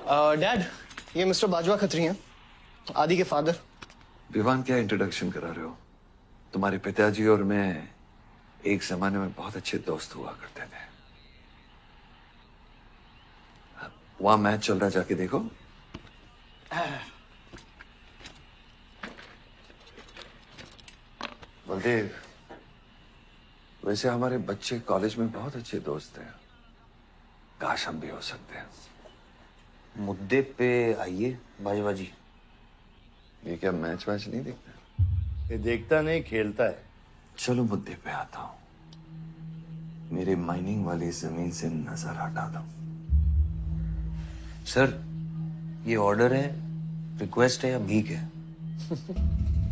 Dad, ये mister Bajwa Khatri हैं, आदि के फादर। विवान, क्या इंट्रोडक्शन करा रहे हो? तुम्हारे पिताजी और मैं एक जमाने में बहुत अच्छे दोस्त हुआ करते थे। वहां मैच चल रहा, जाके देखो। बलदेव, वैसे हमारे बच्चे कॉलेज में बहुत अच्छे दोस्त हैं। काश हम भी हो सकते हैं। मुद्दे पे आइए बाजवा जी। ये क्या मैच वैच नहीं देखता? ये देखता नहीं, खेलता है। चलो मुद्दे पे आता हूं। मेरे माइनिंग वाली जमीन से नजर हटा दो। सर, ये ऑर्डर है, रिक्वेस्ट है या भीख है?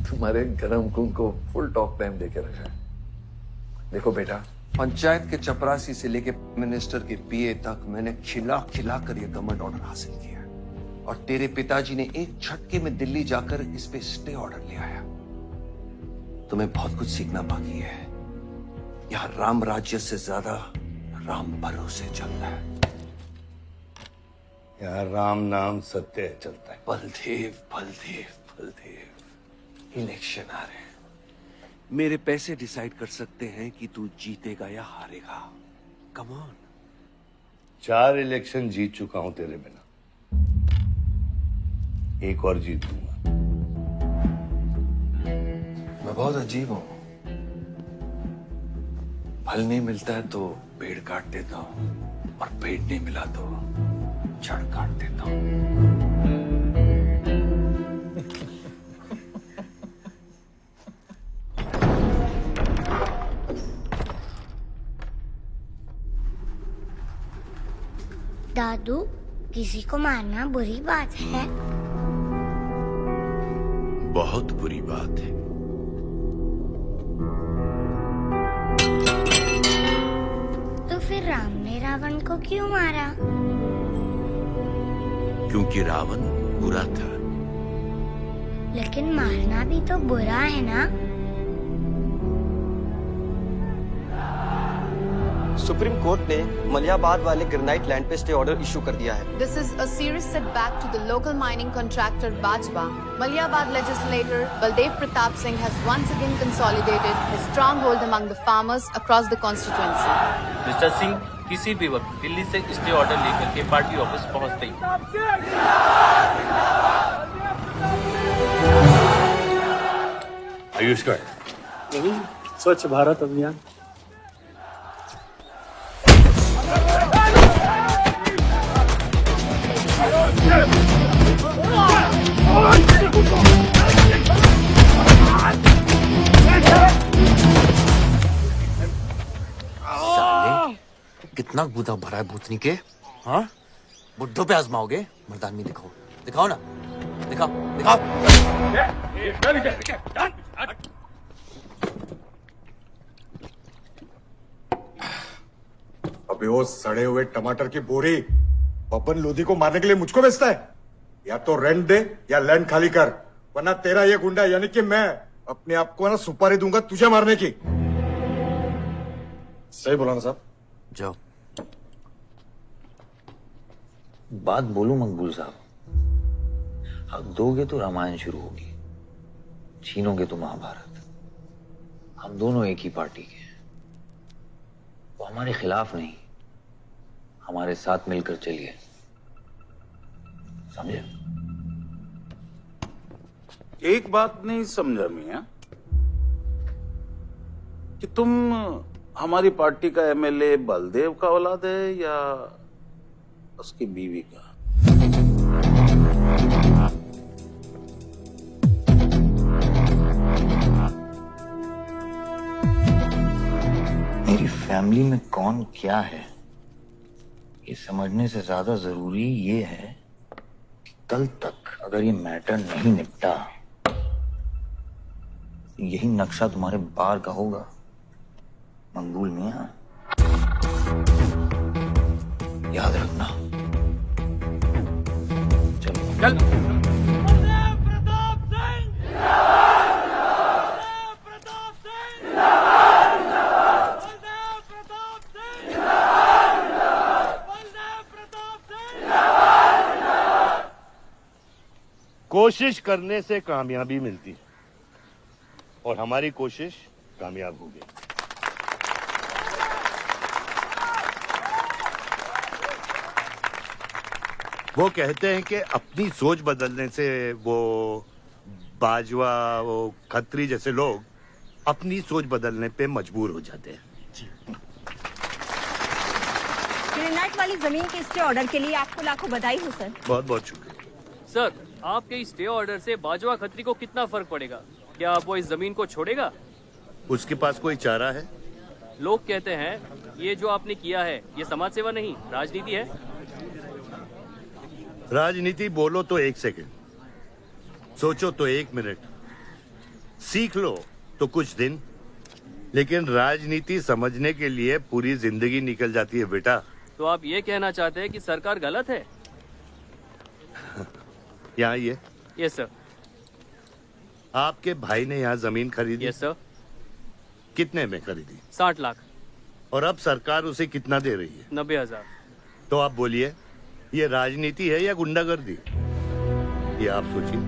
तुम्हारे गरम खून को फुल टॉक टाइम देके रखा है। देखो बेटा, पंचायत के चपरासी से लेके मिनिस्टर के पीए तक मैंने खिला खिला कर ये गवर्नमेंट ऑर्डर हासिल किया है। और तेरे पिताजी ने एक झटके में दिल्ली जाकर इस पे स्टे ऑर्डर ले आया। तुम्हें बहुत कुछ सीखना बाकी है। यहां राम राज्य से ज्यादा राम भरोसे चलता है। यहाँ राम नाम सत्य चलता है। बलदेव, बलदेव, बलदेव, इलेक्शन आ रहे हैं। मेरे पैसे डिसाइड कर सकते हैं कि तू जीतेगा या हारेगा। Come on. 4 इलेक्शन जीत चुका हूं तेरे बिना, एक और जीत लूंगा। मैं बहुत अजीब हूं। फल नहीं मिलता है तो पेड़ काट देता हूं, और पेड़ नहीं मिला तो जड़ काट देता हूं। दादू, किसी को मारना बुरी बात है? बहुत बुरी बात है। तो फिर राम ने रावण को क्यों मारा? क्योंकि रावण बुरा था। लेकिन मारना भी तो बुरा है ना? सुप्रीम कोर्ट ने मलियाबाद वाले ग्रेनाइट लैंड पे स्टे ऑर्डर इशू कर दिया है। This is a serious setback to the local mining contractor Bajwa. Maliabad legislator Baldev Pratap Singh has once again consolidated his stronghold among the farmers across the constituency. Mister Singh किसी भी वक्त दिल्ली से stay order लेकर के party office पहुंचते ही। आयुष का नहीं, स्वच्छ भारत अभियान। साले, कितना गुदा भरा है भूतनी के। हाँ, बुड्ढों पे आजमाओगे? मर्दानगी दिखाओ, दिखाओ ना, दिखाओ, दिखाओ। अबे वो सड़े हुए टमाटर की बोरी बब्बन लोधी को मारने के लिए मुझको बेचता है? या तो रेंट दे या लैंड खाली कर, वरना तेरा ये गुंडा यानी कि मैं अपने आप को ना सुपारी दूंगा तुझे मारने की। सही बोला ना साहब? जाओ। बात बोलूं मकबूल साहब, हक दोगे तो रामायण शुरू होगी, छीनोगे तो महाभारत। हम दोनों एक ही पार्टी के हैं। वो हमारे खिलाफ नहीं, हमारे साथ मिलकर चलिए, समझे? एक बात नहीं समझा मियां, कि तुम हमारी पार्टी का एमएलए बलदेव का औलाद है या उसकी बीवी का? मेरी फैमिली में कौन क्या है ये समझने से ज्यादा जरूरी ये है कि कल तक अगर ये मैटर नहीं निपटा, यही नक्शा तुम्हारे बार का होगा मंगूल मियां, याद रखना। चलो कोशिश करने से कामयाबी मिलती है और हमारी कोशिश कामयाब होगी। वो कहते हैं कि अपनी सोच बदलने से वो बाजवा, वो खत्री जैसे लोग अपनी सोच बदलने पे मजबूर हो जाते हैं। ग्रेनाइट वाली जमीन के स्टे ऑर्डर के लिए आपको लाखों बधाई हो सर। बहुत बहुत शुक्रिया। सर, आपके इस स्टे ऑर्डर से बाजवा खत्री को कितना फर्क पड़ेगा? क्या वो इस जमीन को छोड़ेगा? उसके पास कोई चारा है? लोग कहते हैं ये जो आपने किया है ये समाज सेवा नहीं राजनीति है। राजनीति बोलो तो 1 सेकंड, सोचो तो 1 मिनट, सीख लो तो कुछ दिन, लेकिन राजनीति समझने के लिए पूरी जिंदगी निकल जाती है बेटा। तो आप ये कहना चाहते हैं कि सरकार गलत है? यहाँ ये यस सर। आपके भाई ने यहाँ जमीन खरीदी? Yes sir. कितने में खरीदी? 60 लाख। और अब सरकार उसे कितना दे रही है? 90,000। तो आप बोलिए, ये राजनीति है या गुंडागर्दी? ये आप सोचिए।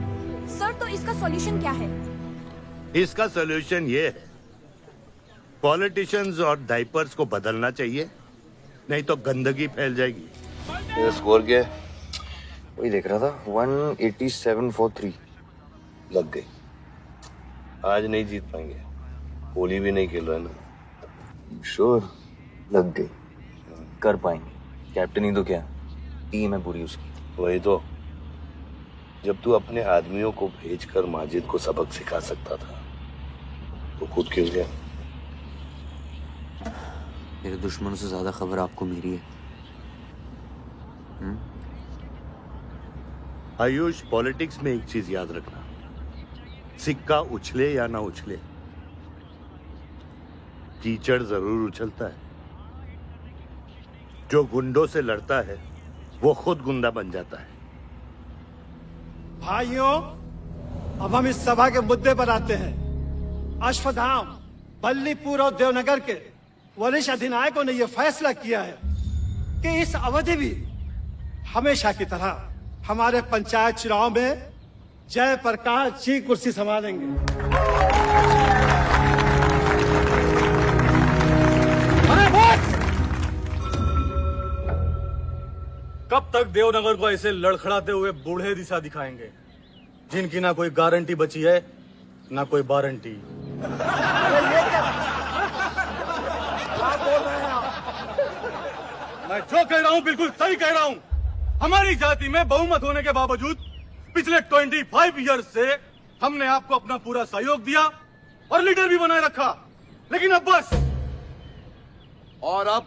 सर, तो इसका सॉल्यूशन क्या है? इसका सॉल्यूशन ये है, पॉलिटिशियंस और डाइपर्स को बदलना चाहिए, नहीं तो गंदगी फैल जाएगी। स्कोर क्या है? वही देख रहा था, 187 for 3 लग गई। आज नहीं जीत पाएंगे, होली भी नहीं खेल रहा ना। श्योर लग गई, कर पाएंगे। कैप्टन ही तो क्या, टीम है पूरी उसकी। वही तो, जब तू अपने आदमियों को भेजकर माजिद को सबक सिखा सकता था तो खुद क्यों गया? मेरे दुश्मनों से ज्यादा खबर आपको मेरी है। आयुष, पॉलिटिक्स में एक चीज याद रखना, सिक्का उछले या ना उछले, कीचड़ जरूर उछलता है। जो गुंडों से लड़ता है वो खुद गुंडा बन जाता है। भाइयों, अब हम इस सभा के मुद्दे पर आते हैं। अश्वत्थाम, बल्लीपुर और देवनगर के वरिष्ठ अधिनायकों ने यह फैसला किया है कि इस अवधि भी हमेशा की तरह हमारे पंचायत चुनाव में जयप्रकाश जी कुर्सी संभालेंगे। अरे बस! कब तक देवनगर को ऐसे लड़खड़ाते हुए बूढ़े दिशा दिखाएंगे, जिनकी ना कोई गारंटी बची है ना कोई वारंटी? मैं जो कह रहा हूं बिल्कुल सही कह रहा हूं। हमारी जाति में बहुमत होने के बावजूद पिछले 25 ईयर्स से हमने आपको अपना पूरा सहयोग दिया और लीडर भी बनाए रखा, लेकिन अब बस। और अब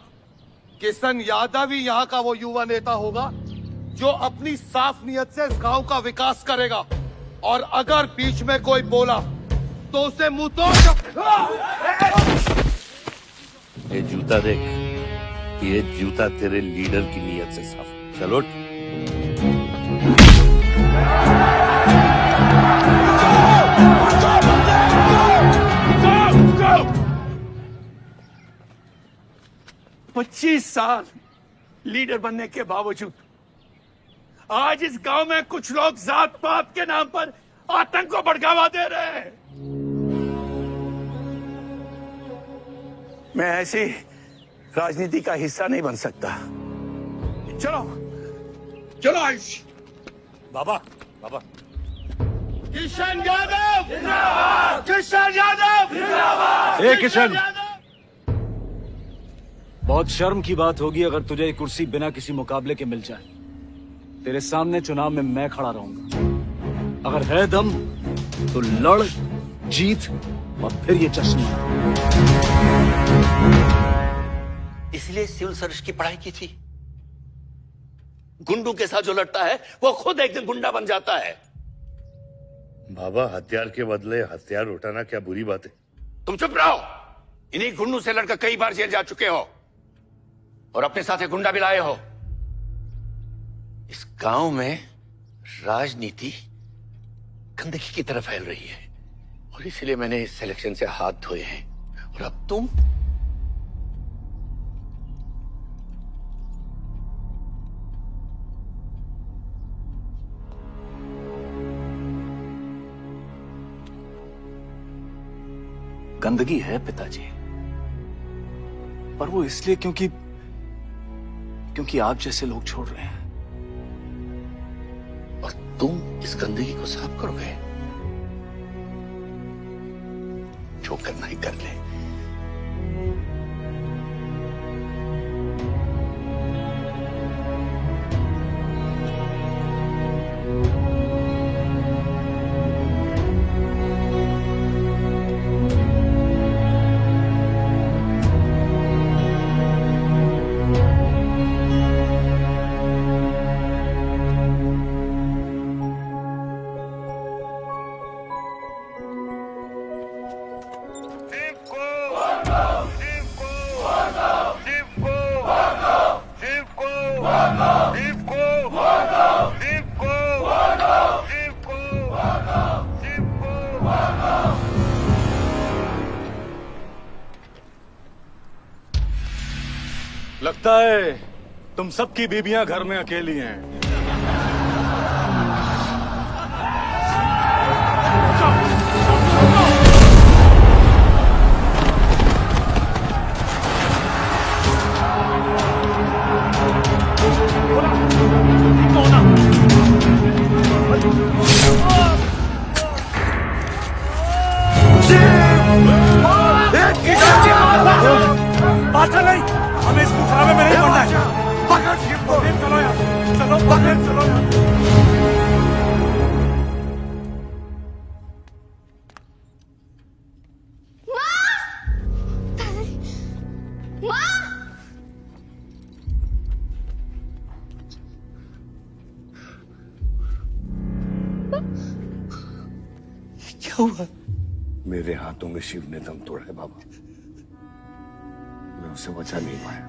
किशन यादव ही यहाँ का वो युवा नेता होगा जो अपनी साफ नियत से इस गांव का विकास करेगा, और अगर बीच में कोई बोला तो उसे मुंह तोड़। ये जूता देख, ये जूता तेरे लीडर की नीयत से साफ। चलो पच्चीस साल लीडर बनने के बावजूद आज इस गांव में कुछ लोग जात पात के नाम पर आतंक को बढ़ावा दे रहे हैं। मैं ऐसी राजनीति का हिस्सा नहीं बन सकता। चलो चलो आयुष। बाबा, बाबा। किशन यादव जिंदाबाद! किशन यादव जिंदाबाद! ए किशन, बहुत शर्म की बात होगी अगर तुझे ये कुर्सी बिना किसी मुकाबले के मिल जाए। तेरे सामने चुनाव में मैं खड़ा रहूंगा। अगर है दम तो लड़, जीत और फिर ये जश्न। इसलिए सिविल सर्विस की पढ़ाई की थी। गुंडों के साथ जो लड़ता है वो खुद एक दिन गुंडा बन जाता है। बाबा, हथियार के बदले हथियार उठाना क्या बुरी बात है? तुम चुप रहो। इन्हीं गुंडों से लड़कर कई बार जेल जा चुके हो और अपने साथ एक गुंडा भी लाए हो। इस गांव में राजनीति गंदगी की तरफ फैल रही है और इसलिए मैंने इस सिलेक्शन से हाथ धोए हैं। और अब तुम गंदगी है पिताजी, पर वो इसलिए क्योंकि आप जैसे लोग छोड़ रहे हैं। और तुम इस गंदगी को साफ करोगे? जो करना ही कर ले। लगता है तुम सबकी बीबियां घर में अकेली हैं। बादशाह नहीं, हमें इस मुकाबले में नहीं पड़ना है। पकड़ शिव को, चलो यार, चलो पकड़, चलो यार। क्या हुआ? मेरे हाथों में शिव ने दम तोड़ा है बाबा, मैं उसे बचा नहीं पाया।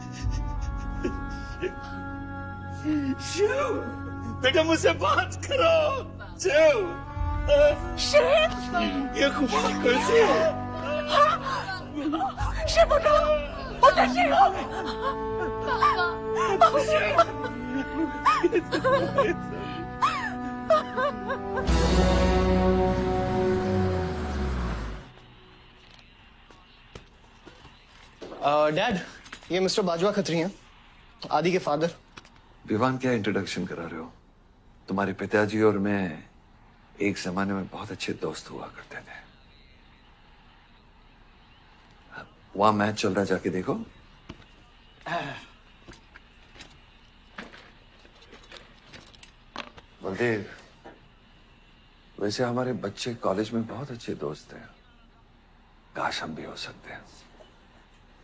शिव, बेटा मुझसे बात करो। शिव, ये खुशी कैसी है? शिव उठो, उठो शिव। डैड, ये मिस्टर बाजवा खत्री हैं, आदि के फादर। विवान, क्या इंट्रोडक्शन करा रहे हो? तुम्हारे पिताजी और मैं एक जमाने में बहुत अच्छे दोस्त हुआ करते थे। वहां मैच चल रहा, जाके देखो। बलदेव, वैसे हमारे बच्चे कॉलेज में बहुत अच्छे दोस्त हैं, काश हम भी हो सकते हैं।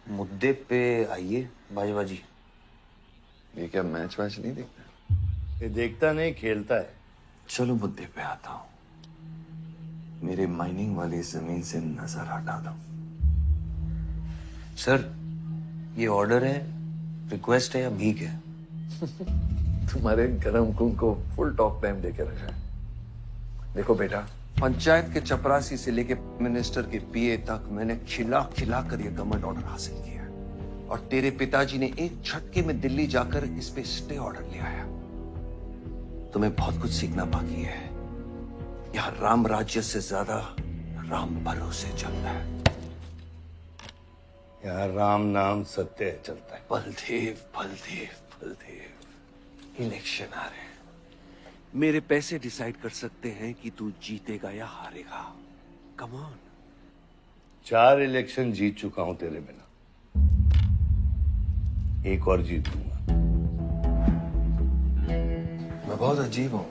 मुद्दे पे आइए बाजवा जी। ये क्या मैच वैच नहीं देखता? ये देखता नहीं, खेलता है। चलो मुद्दे पे आता हूं। मेरे माइनिंग वाली जमीन से नजर हटा दो। सर, ये ऑर्डर है, रिक्वेस्ट है या भीख है? तुम्हारे गरम खून को फुल टॉक टाइम देके रखा है। देखो बेटा, पंचायत के चपरासी से लेके मिनिस्टर के पीए तक मैंने खिला खिला कर ये गवर्नमेंट ऑर्डर हासिल किया है। और तेरे पिताजी ने एक झटके में दिल्ली जाकर इस पे स्टे ऑर्डर ले आया। तुम्हें बहुत कुछ सीखना बाकी है। यहाँ राम राज्य से ज्यादा राम भरोसे चलता है। यहाँ राम नाम सत्य चलता है। बलदेव, बलदेव, बलदेव, इलेक्शन आ रहे हैं। मेरे पैसे डिसाइड कर सकते हैं कि तू जीतेगा या हारेगा। Come on. 4 इलेक्शन जीत चुका हूं तेरे बिना, एक और जीत लूंगा। मैं बहुत अजीब हूं।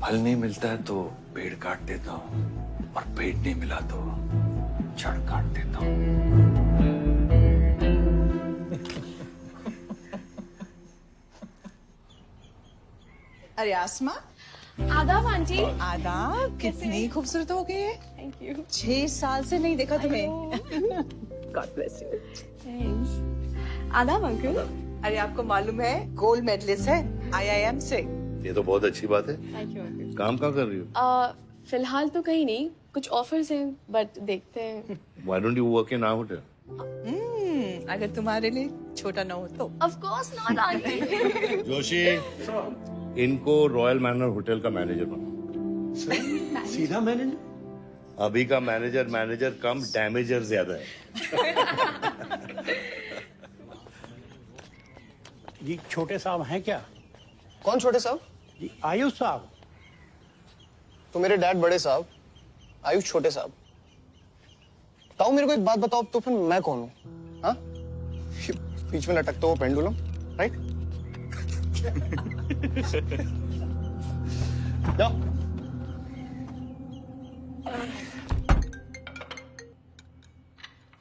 फल नहीं मिलता है तो पेड़ काट देता हूं, और पेड़ नहीं मिला तो जड़ काट देता हूं। अरे आसमा, आदाब आंटी। आदाब, कितनी खूबसूरत हो गई है। Thank you. 6 साल से नहीं देखा तुम्हें। God bless you. थैंक्स। आदाब अंकल। अरे आपको मालूम है गोल्ड मेडलिस्ट है IIM से। ये तो बहुत अच्छी बात है। Thank you uncle. काम क्या कर रही हो? फिलहाल तो कहीं नहीं, कुछ ऑफर्स हैं, बट देखते हैं। Why don't you work in our hotel? अगर तुम्हारे लिए छोटा ना हो तो। Of course not aunty. Joshi, इनको रॉयल मैनर होटल का मैनेजर बनाओ। सीधा मैनेजर? अभी का मैनेजर कम डैमेजर ज्यादा है। जी छोटे साहब हैं क्या? कौन छोटे साहब? जी आयुष साहब। तो मेरे डैड बड़े साहब, आयुष छोटे साहब। ताऊ मेरे को एक बात बताओ, तो फिर मैं कौन हूँ? हाँ, बीच में लटकता हुआ पेंडुलम, राइट? जाओ।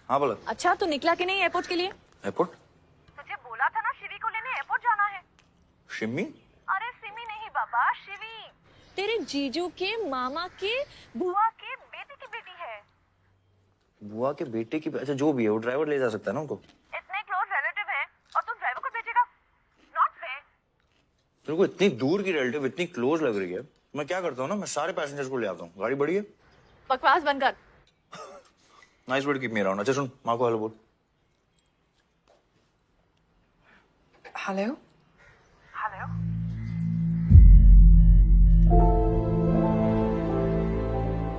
हाँ बोला। अच्छा तो निकला कि नहीं एयरपोर्ट के लिए? एयरपोर्ट? तुझे बोला था ना शिवी को लेने एयरपोर्ट जाना है। शिमी? अरे सिमी नहीं बाबा, शिवी तेरे जीजू के मामा के बुआ के बेटे की बेटी है। बुआ के बेटे की? अच्छा जो भी है वो ड्राइवर ले जा सकता है ना उनको? इतने क्लोज रिलेटिव हैं और तुम ड्राइवर को भेजेगा? Not fair. तेरे को इतनी दूर की रिलेटिव इतनी क्लोज लग रही है, मैं क्या करता हूँ ना, मैं सारे पैसेंजर्स को ले आता हूँ। गाड़ी बड़ी है। बकवास बंद कर। Nice word keep me around. अच्छा सुन, माँ को हेलो बोल। Hello hello.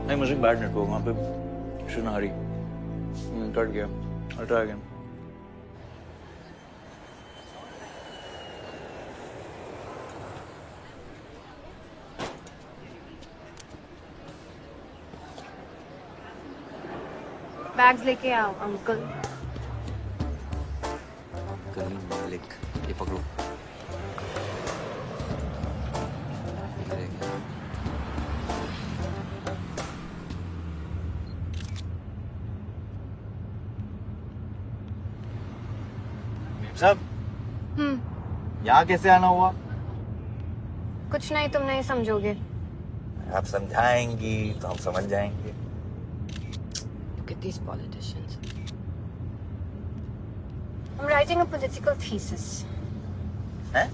नहीं मुझे बैड नेटवर्क वहाँ पे। शुनारी कट गया। I'll try again. बैग्स लेके आओ अंकल। गली मालिक, ये पकड़ो। ये रह गया। साहब, यहाँ कैसे आना हुआ? कुछ नहीं, तुम नहीं समझोगे। आप समझाएंगी तो हम समझ जाएंगे। Look at these politicians. I'm writing a political thesis. हैं?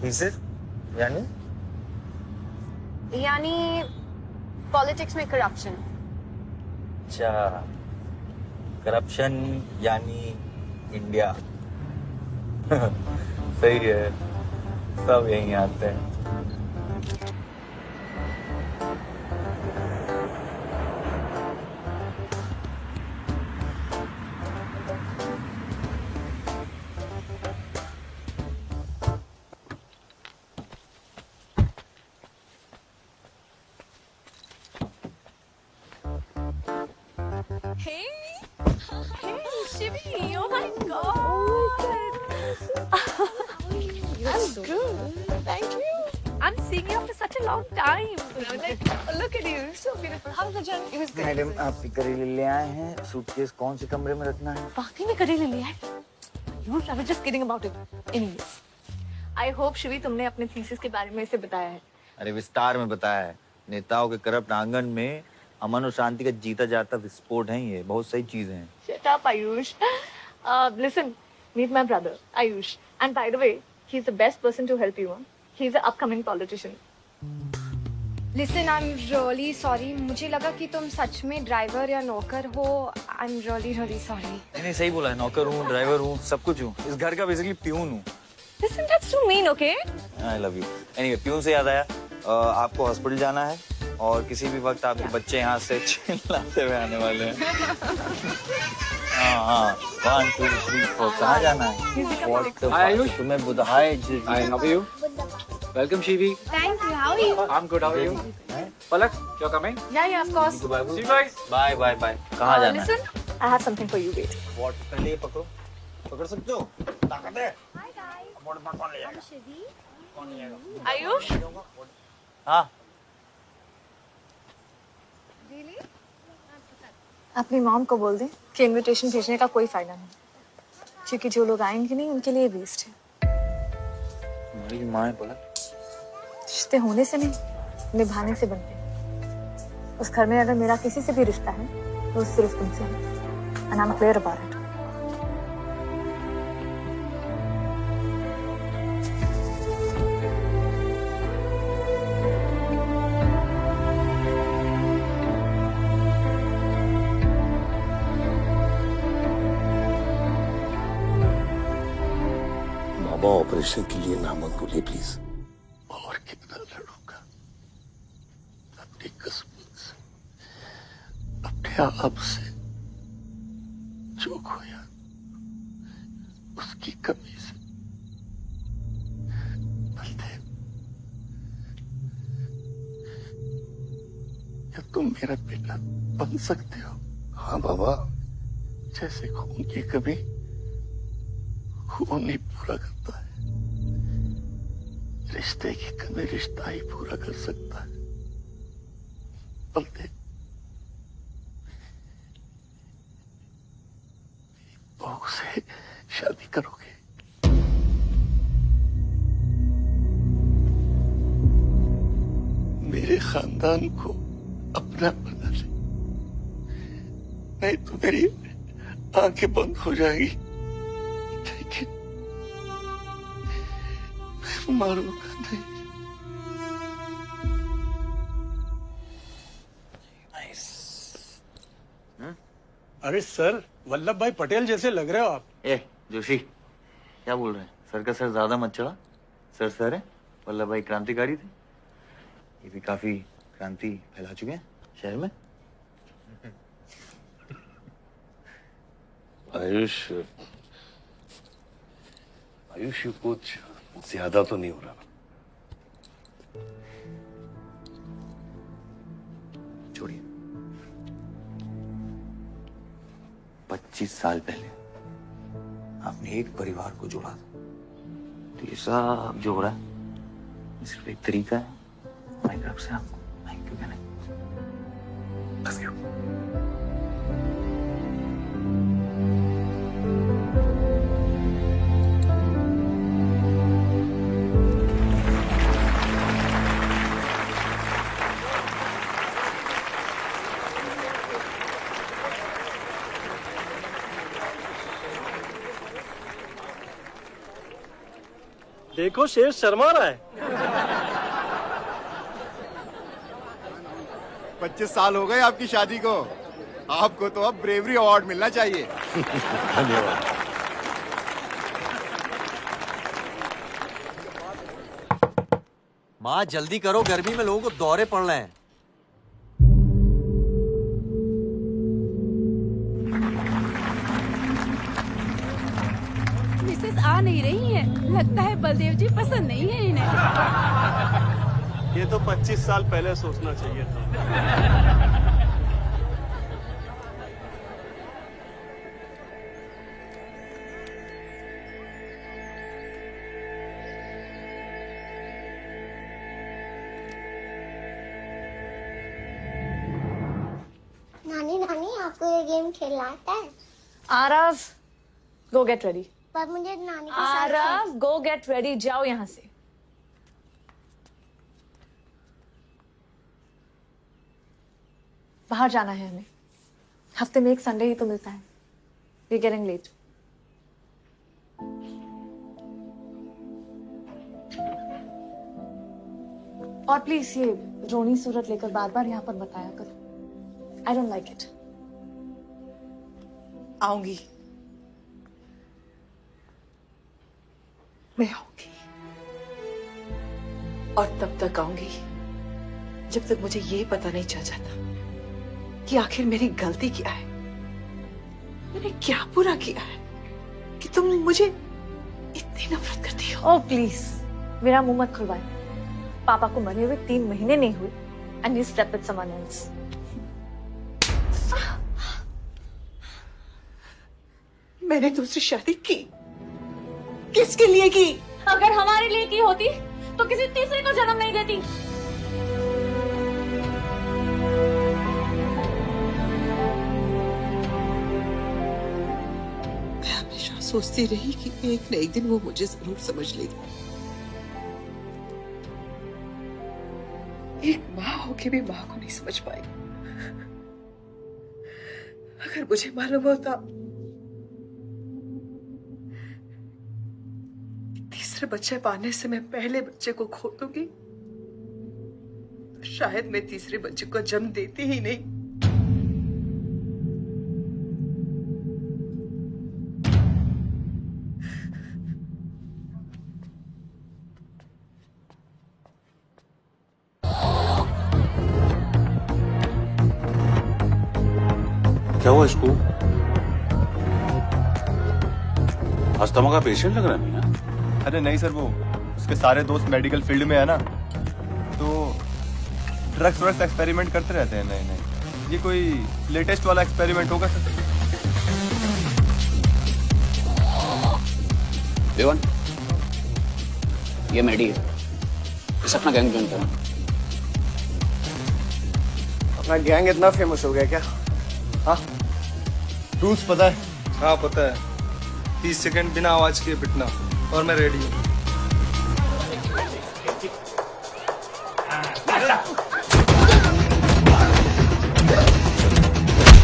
Thesis? यानी पॉलिटिक्स में करप्शन। अच्छा, करप्शन यानी इंडिया। सही है, सब यहीं आते हैं। Hey, Shivi, oh my God. I'm so good. Thank you. I'm seeing you after such a long time. Like, look at you, so beautiful. How was the journey? It was good. Madam आप करेले ले आए हैं, suitcase कौन से कमरे में रखना है? वाकई में करेले लिया है? I was just kidding about it. Anyways, I hope Shivi तुमने अपने थीसिस के बारे में इसे बताया है। अरे विस्तार में बताया है। नेताओं के करप्ट आंगन में अमन और शांति का जीता जाता विस्फोट है ये। बहुत सही चीजें हैं। Shut up, Ayush. Listen, meet my brother, Ayush. And by the way, he's the best person to help you. He's an upcoming politician. Listen, I'm really sorry. मुझे लगा कि तुम सच में ड्राइवर या नौकर हो। I'm really sorry. नहीं सही बोला है, नौकर हूँ, ड्राइवर हूँ, सब कुछ हूँ। इस घर का बेसिकली प्यून हूँ। Listen, that's too mean, okay? I love you. Anyway, peon से याद आया, आपको हॉस्पिटल जाना है और किसी भी वक्त आपके बच्चे यहाँ से चिल्लाते हुए आने वाले हैं। हाँ 1 2 3 4 कहाँ जाना है? तुम्हें बुधाए। Hi, how are you? Welcome, Shivi. Thank you. How are you? I'm good. How are you? Palak, you're coming? Yeah, of course. See you guys. Bye. कहाँ जाना है? Listen, I have something for you. Wait. What? पहले ये पकड़ो, पकड़ सकते हो? ताकत है? Hi guys. कौन ले जाएगा? I'm Shivi. Ayush? हाँ। Really? अपनी मॉम को बोल दे कि इनविटेशन भेजने का कोई फायदा नहीं, क्योंकि जो लोग आएंगे नहीं उनके लिए वेस्ट है। मेरी माँ है बोला। रिश्ते होने से नहीं, निभाने से बनते हैं। उस घर में अगर मेरा किसी से भी रिश्ता है तो सिर्फ तुमसे है। And I'm clear about it. Baba operation के लिए ना मत बोलिए प्लीज। और कितना लड़ूंगा अपनी किस्मत से। खोया अब से जो खोया उसकी कमी से। बलदेव, क्या तुम मेरा बेटा बन सकते हो? हाँ बाबा, जैसे खून की कमी खून ही पूरा करता है, रिश्ते की कमी रिश्ता ही पूरा कर सकता है। बलदेव, बहू से शादी करोगे? मेरे खानदान को अपना बना ले, नहीं तो मेरी आंखें बंद हो जाएगी। लेकिन मैं मारूंगा नहीं। अरे सर, वल्लभ भाई पटेल जैसे लग रहे हो आप। ए जोशी, क्या बोल रहे हैं? सर का सर ज्यादा मत चढ़ा। सर है, वल्लभ भाई क्रांतिकारी थे, ये भी काफी क्रांति फैला चुके हैं शहर में। आयुष, आयुष कुछ ज्यादा तो नहीं हो रहा? छोड़िए, 25 साल पहले आपने एक परिवार को जोड़ा था, तो ये सब जो हो रहा है सिर्फ एक तरीका है हमारी तरफ से आपको थैंक यू कहने। बस क्यों? देखो शेर शर्मा रहा है। 25 साल हो गए आपकी शादी को, आपको तो अब ब्रेवरी अवार्ड मिलना चाहिए। धन्यवाद। माँ जल्दी करो, गर्मी में लोगों को दौरे पड़ रहे हैं। मिसेस आ नहीं रही है, लगता है बलदेव जी पसंद नहीं है इन्हें। ये तो 25 साल पहले सोचना चाहिए था। नानी नानी, आपको ये गेम खेलना आता है? आरव, गो गेट रेडी। पर मुझे नानी के साथ आरव, गो गेट रेडी, जाओ यहाँ से। बाहर जाना है हमें, हफ्ते में एक संडे ही तो मिलता है। We getting late. और प्लीज ये रोनी सूरत लेकर बार बार यहाँ पर बताया करो। I don't like it. आऊंगी, मैं आऊंगी, और तब तक आऊंगी जब तक मुझे ये पता नहीं चल जाता कि आखिर मेरी गलती क्या है। मैंने क्या बुरा किया है कि तुम मुझे इतनी नफरत करती हो? ओह प्लीज, मेरा मुंह मत खुलवाए। पापा को मरे हुए 3 महीने नहीं हुए and you step with someone else. मैंने दूसरी शादी की, किसके लिए की? अगर हमारे लिए की होती तो किसी तीसरे को जन्म नहीं देती। मैं हमेशा सोचती रही कि एक न एक दिन वो मुझे जरूर समझ लेगी। एक माँ होके भी माँ को नहीं समझ पाई। अगर मुझे मालूम होता तीसरे बच्चे पाने से मैं पहले बच्चे को खो दूंगी, तो शायद मैं तीसरे बच्चे को जन्म देती ही नहीं। क्या हुआ इसको? अस्थमा का पेशेंट लग रहा है मियां। अरे नहीं सर, वो उसके सारे दोस्त मेडिकल फील्ड में है ना, तो ड्रग्स एक्सपेरिमेंट करते रहते हैं। नहीं नहीं, ये कोई लेटेस्ट वाला एक्सपेरिमेंट होगा सर। देवन, ये मेडी है, इस अपना गैंग ज्वाइन करना। अपना गैंग इतना फेमस हो गया क्या? हाँ, रूल्स पता है? हाँ पता है। 30 सेकंड बिना आवाज किए पिटना, और मैं रेडी हूँ।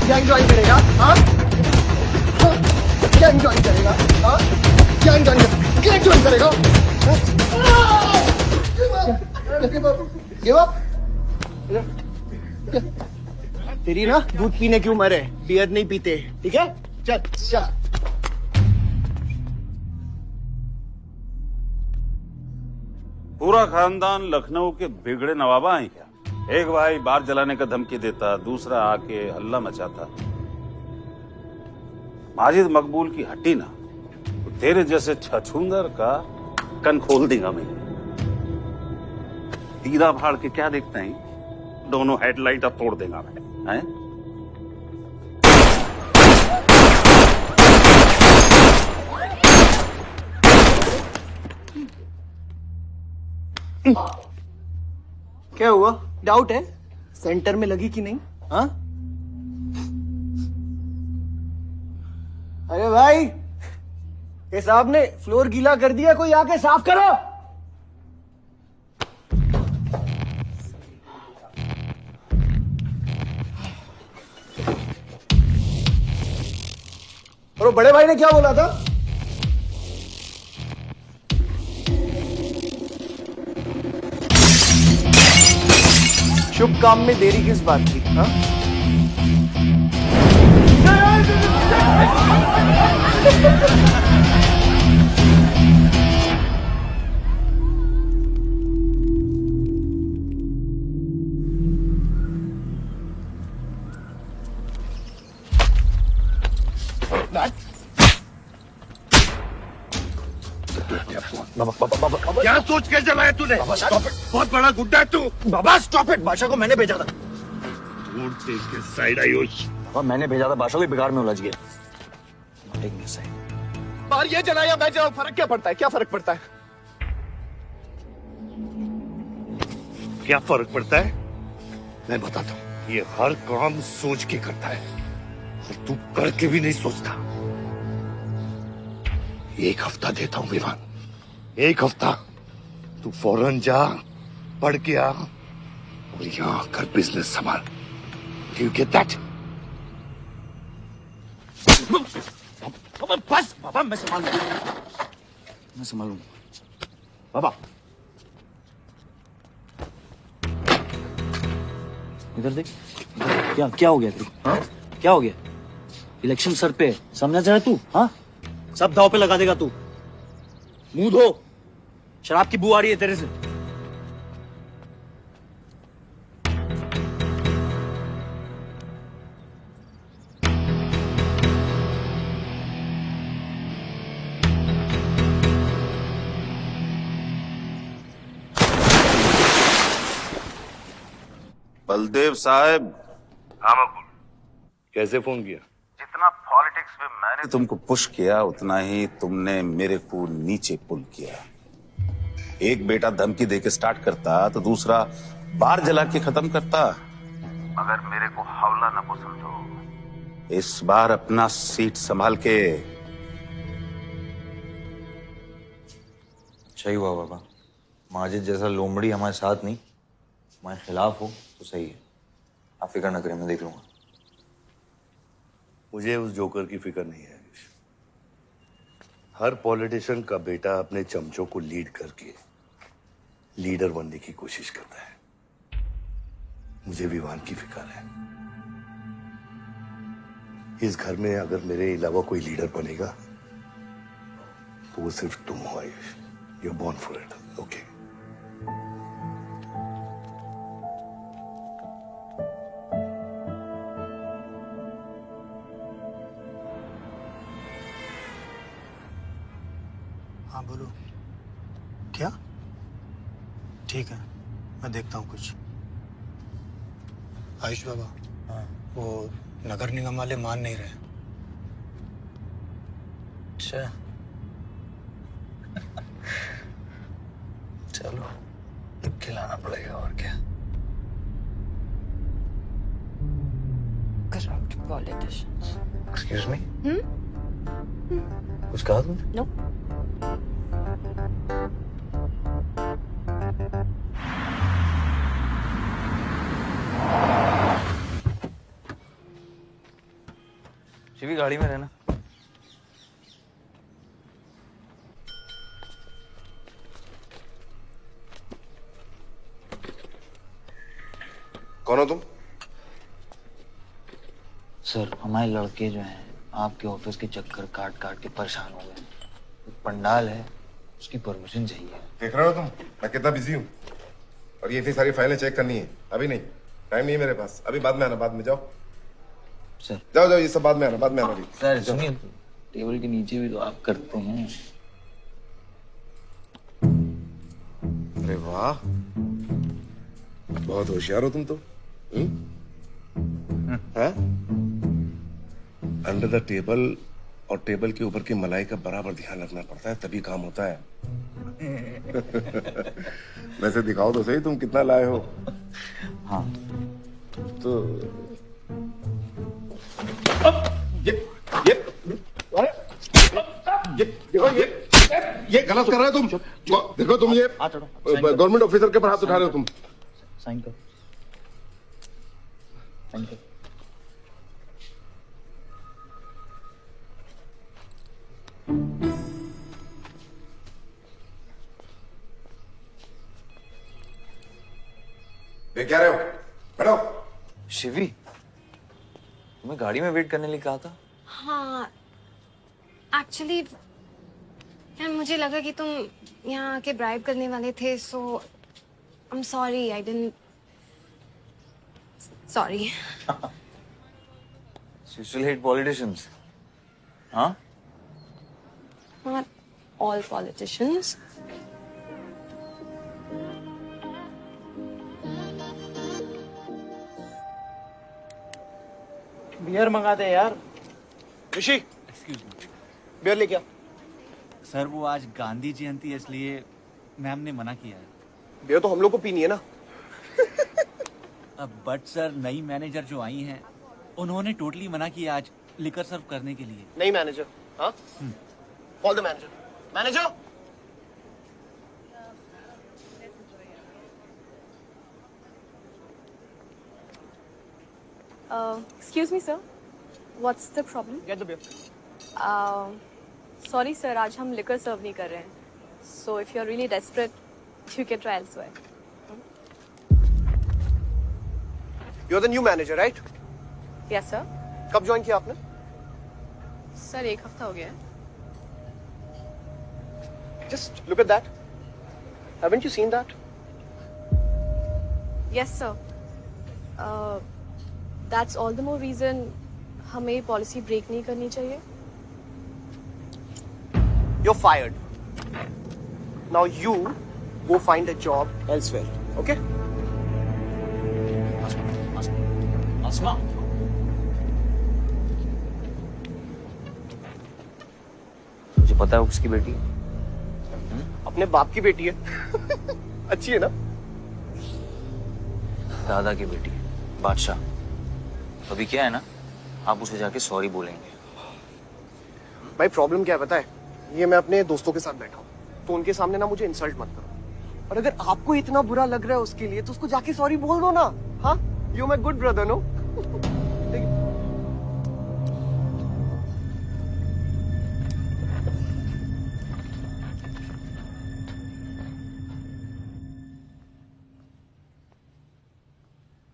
गैंग ज्वाइन करेगा? हाँ, गैंग ज्वाइन करेगा? हाँ, गैंग ज्वाइन करेगा? Give up? तेरी ना दूध पीने की उम्र है, बियर नहीं पीते, ठीक है? चल चल। पूरा खानदान लखनऊ के बिगड़े नवाबा हैं क्या? एक भाई बार जलाने का धमकी देता, दूसरा आके हल्ला मचाता। माजिद मकबूल की हट्टी ना, तो तेरे जैसे छछूंदर का कन खोल देगा मैं। तीरा फाड़ के क्या देखते हैं? दोनों हेडलाइट अब तोड़ देगा मैं। हैं? क्या हुआ? डाउट है सेंटर में लगी कि नहीं? हाँ, अरे भाई, ये साहब ने फ्लोर गीला कर दिया, कोई आके साफ करो। और बड़े भाई ने क्या बोला था? शुभ काम में देरी किस बात की? हाँ? क्या सोच के चलाया तूने? बहुत बड़ा गुड्डा है तू। बाबा स्टॉप इट, बादशाह को मैंने भेजा था। साइड आयुष, बाबा मैंने भेजा था, बादशाह को बिगाड़ में उलझ गया। बाहर ये जलाया मैं जलाऊं, फर्क क्या पड़ता है? क्या फर्क पड़ता है? क्या फर्क पड़ता है? मैं बताता हूँ। ये हर काम सोच के करता है, और तू करके भी नहीं सोचता। एक हफ्ता देता हूँ विवान, एक हफ्ता। तू फौरन जा, पढ़ के आ, और यहाँ आकर बिजनेस संभाल। Do you get that? बस बाबा, मैं संभालूंगा, मैं संभालूंगा। बाबा इधर देख, क्या क्या हो गया तेरे को? हाँ, क्या हो गया? इलेक्शन सर पे, समझना चाहे तू? हाँ, सब दाव पे लगा देगा तू। मुंह धो, शराब की बू आ रही है तेरे से। बलदेव साहब। हाँ मकबूल, कैसे फोन किया? जितना पॉलिटिक्स में मैंने तुमको पुश किया, उतना ही तुमने मेरे को नीचे पुल किया। एक बेटा धमकी देके स्टार्ट करता, तो दूसरा बार जला के खत्म करता। मगर मेरे को हौला ना को समझो। इस बार अपना सीट संभाल के। सही हुआ बाबा, माजिद जैसा लोमड़ी हमारे साथ नहीं, हमारे खिलाफ हो तो सही है। आप फिक्र न करें, मैं देख लूंगा। मुझे उस जोकर की फिक्र नहीं है। हर पॉलिटिशियन का बेटा अपने चमचों को लीड करके लीडर बनने की कोशिश करता है। मुझे विवान की फिक्र है। इस घर में अगर मेरे अलावा कोई लीडर बनेगा तो वो सिर्फ तुम हो Ayush. You are born for it, okay? हाँ बोलो। क्या? ठीक है, मैं देखता हूँ कुछ। आयुष बाबा, हाँ वो नगर निगम वाले मान नहीं रहे। अच्छा चलो खिलाना पड़ेगा और क्या। Corrupt politicians. एक्सक्यूज मी, कुछ कहा तुमने? No. शिवी गाड़ी में रहना। कौन हो तुम? सर हमारे लड़के जो हैं आपके ऑफिस के चक्कर काट काट के परेशान हो गए। एक पंडाल है, उसकी परमिशन चाहिए। देख रहे हो तुम मैं कितना बिजी हूँ, और ये इतनी सारी फाइलें चेक करनी है। अभी नहीं, टाइम नहीं है मेरे पास। अभी बाद में आना, बाद में जाओ। सर जाओ जाओ, ये सब बाद में आना, बाद में आना। सर सुनिए, टेबल के नीचे भी तो आप करते हैं। अरे वाह, बहुत होशियार हो तुम तो। अंडर द टेबल और टेबल के ऊपर की मलाई का बराबर ध्यान रखना पड़ता है, तभी काम होता है। वैसे दिखाओ तो सही तुम कितना लाए हो। हाँ तो ये गलत कर रहे हो तुम। देखो तुम ये गवर्नमेंट ऑफिसर के ऊपर हाथ उठा रहे हो तुम। साइन कर, साइन कर। देख क्या रहे हो? बैठो। शिवी, तुम्हें गाड़ी में वेट करने लिए कहा था। हाँ एक्चुअली यार मुझे लगा कि तुम यहाँ आके ब्राइब करने वाले थे, so I am sorry, I didn't. Sorry. You still hate politicians, huh? Not all politicians. Beer मंगा दे यार। ऋषि, एक्सक्यूज मी। बियर लेके आ। सर वो आज गांधी जयंती है, इसलिए मैम ने मना किया है। बियर तो हम लोग को पीनी है ना। बट सर नई मैनेजर जो आई हैं उन्होंने टोटली मना किया आज लिकर सर्व करने के लिए। नहीं मैनेजर, हाँ? Call the manager. Manager, Excuse me, sir. What's the problem? get the beer. Sorry, sir. आज हम liquor serve नहीं कर रहे हैं. So if you're really desperate, you can try elsewhere. You're the new manager, right? Yes, sir. कब join किया आपने? Sir 1 हफ्ता हो गया है. Just look at that. Haven't you seen that? Yes, sir. That's all the more reason हमें policy break नहीं करनी चाहिए. You're fired. Now you go find a job elsewhere, okay? आसमा, मुझे पता है वो किसकी बेटी है. अपने बाप की बेटी है. अच्छी है ना? दादा की बेटी है, बादशाह. अभी क्या है ना, आप उसे जाके सॉरी बोलेंगे. भाई प्रॉब्लम क्या है पता है? ये मैं अपने दोस्तों के साथ बैठा हूँ, तो उनके सामने ना मुझे इंसल्ट मत करो. और अगर आपको इतना बुरा लग रहा है उसके लिए, तो उसको जाके सॉरी बोल दो ना. हाँ, you my good brother, no?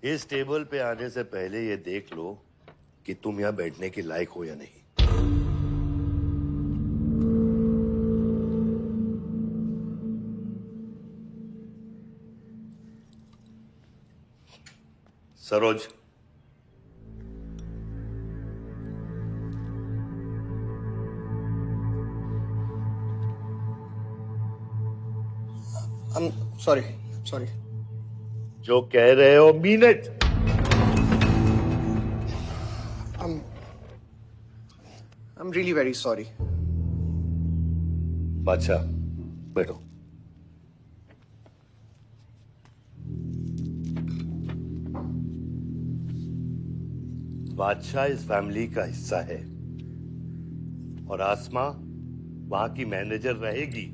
इस टेबल पे आने से पहले ये देख लो कि तुम यहां बैठने के लायक हो या नहीं. Saroj, I'm sorry. Sorry. जो कह रहे हो mean it. I'm really very sorry. बादशाह बैठो। बादशाह इस फैमिली का हिस्सा है और आसमा वहां की मैनेजर रहेगी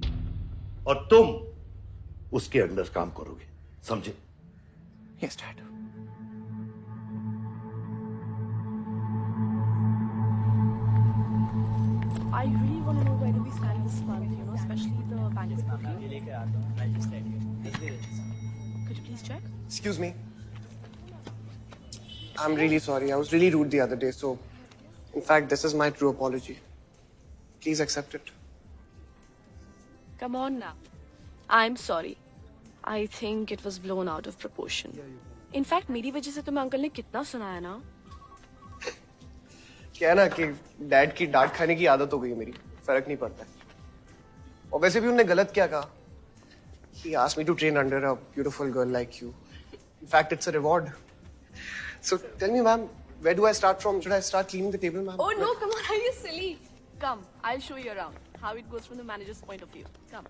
और तुम उसके अंडर काम करोगे, समझे? Yes, Dad. I really want to know where do we stand this month, you know, especially the Bandits booking. Could you please check? Excuse me. I'm really sorry. I was really rude the other day, so in fact, this is my true apology. Please accept it. Come on now. I'm sorry. I think it was blown out of proportion. In fact, मेरी वजह से तुम्हें uncle ने कितना सुनाया ना? क्या है ना कि डैड की डांट खाने की आदत हो गई है मेरी, फर्क नहीं पड़ता है। और वैसे भी उन्होंने गलत क्या कहा? He asked me to train under a beautiful girl like you. In fact, it's a reward. So tell me, ma'am, where do I start from? Should I start cleaning the table, ma'am? Oh no, come on, are you silly? Come, I'll show you around how it goes from the manager's point of view. Come.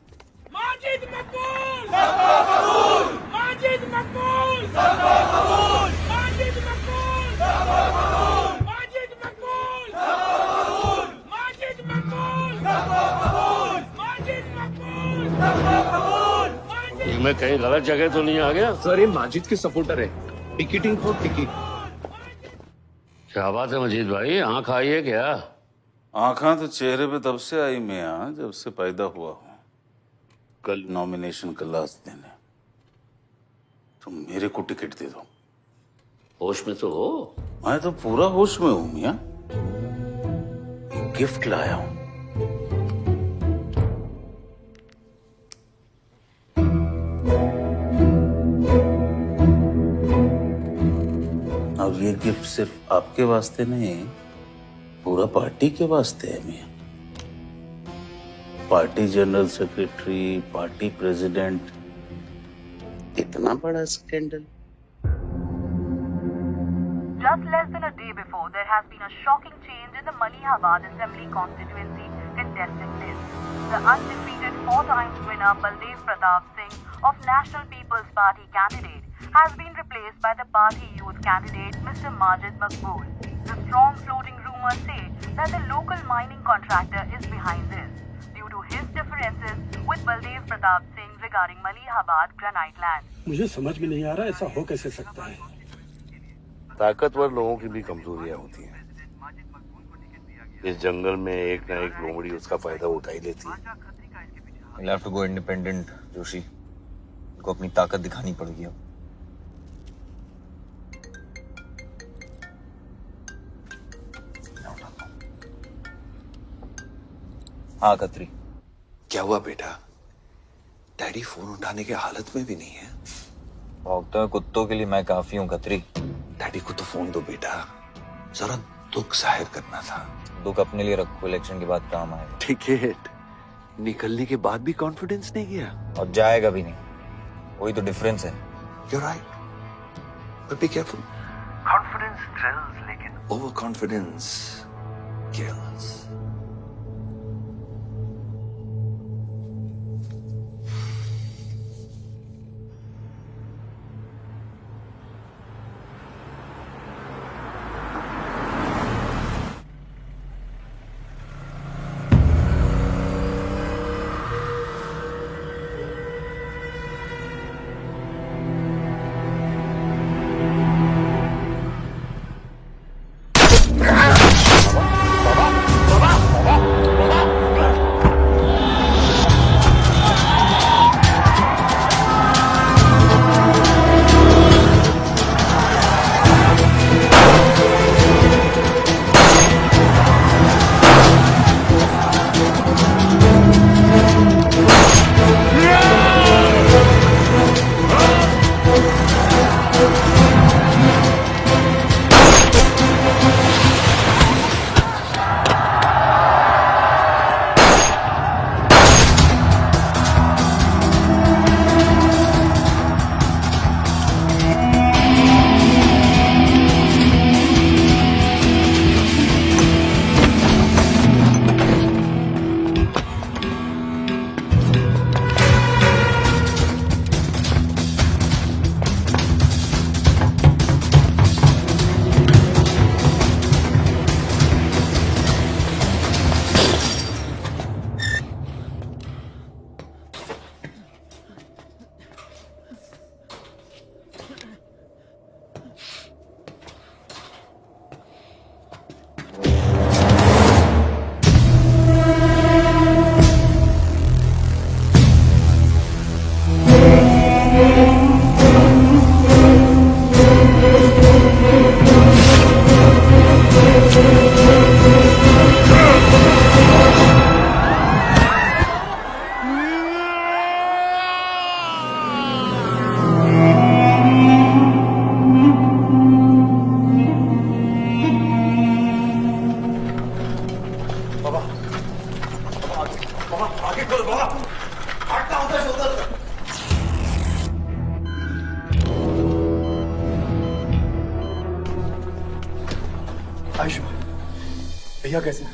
Majid Makbul! Sabqa Qabool! Majid Makbul! Sabqa Qabool! Majid Makbul! Sabqa Qabool! Majid Makbul! Sabqa Qabool! Majid Makbul! Sabqa Qabool! Majid Makbul! Sabqa Qabool! मैं कहीं गलत जगह तो नहीं आ गया? Sir ये माजिद के supporter है, टिकटिंग फॉर टिकट। क्या बात है मजीद भाई, आंख आई है क्या? आंखें तो चेहरे पे तब से आई मियां जब से पैदा हुआ हूं। कल नॉमिनेशन का लास्ट दिन है, तो मेरे को टिकट दे दो। होश में तो हो? मैं तो पूरा होश में हूं मियां। गिफ्ट लाया हूं। और ये गिफ्ट सिर्फ आपके वास्ते नहीं, पूरा पार्टी के वास्ते है मियां। Party general secretary, party president, इतना बड़ा scandal. Just less than a day before, there has been a shocking change in the Malihabad Assembly constituency contested list. The undefeated four-time winner Baldev Pratap Singh of National People's Party candidate has been replaced by the party youth candidate Mr. Majid Makbul. The strong floating rumors say that the local mining contractor is behind this due to his differences with Baldev Pratap Singh regarding Malihabad granite land. मुझे समझ में नहीं आ रहा ऐसा हो कैसे सकता है। ताकतवर लोगों की भी कमजोरियां होती हैं। इस जंगल में एक ना एक लोमड़ी उसका फायदा उठा ही लेती है। You'll have to go independent, Joshi. उनको अपनी ताकत दिखानी पड़ेगी अब। हाँ खत्री। क्या हुआ बेटा? डैडी फोन उठाने के हालत में भी नहीं है। भौंकते हुए कुत्तों के लिए मैं काफी हूँ खत्री। डैडी को तो फोन दो बेटा, जरा दुख जाहिर करना था। दुख अपने लिए रखो, इलेक्शन के बाद काम आएगा। टिकट निकलने के बाद भी कॉन्फिडेंस नहीं गया और जाएगा भी नहीं, वही तो डिफरेंस है। You're right, but be careful. Confidence thrills, लेकिन overconfidence kills. किया कैसे?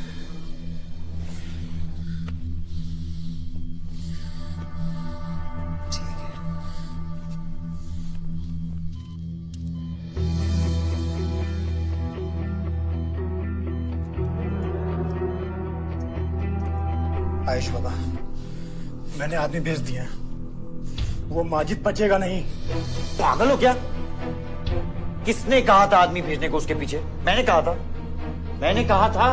आयुष बाबा, मैंने आदमी भेज दिया। वो माजिद बचेगा नहीं। पागल हो क्या? किसने कहा था आदमी भेजने को उसके पीछे? मैंने कहा था।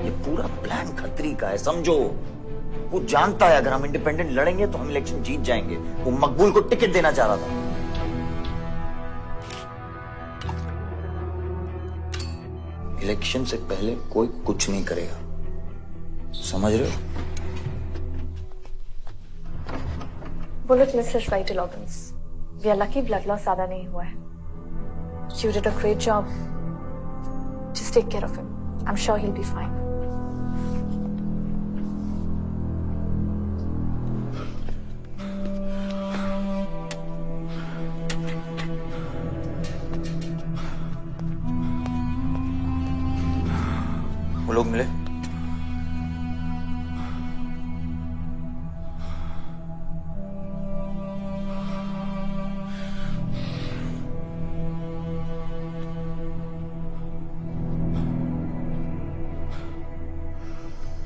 ये पूरा प्लान खतरी का है, समझो। वो जानता है अगर हम इंडिपेंडेंट लड़ेंगे तो हम इलेक्शन जीत जाएंगे। वो मकबूल को टिकट देना चाह रहा था। इलेक्शन से पहले कोई कुछ नहीं करेगा, समझ रहे हो? Bullet missed the vital organs, we are lucky blood loss ज्यादा नहीं हुआ है। You did a great job. Just take care of him. I'm sure he'll be fine. वो लोग मिले?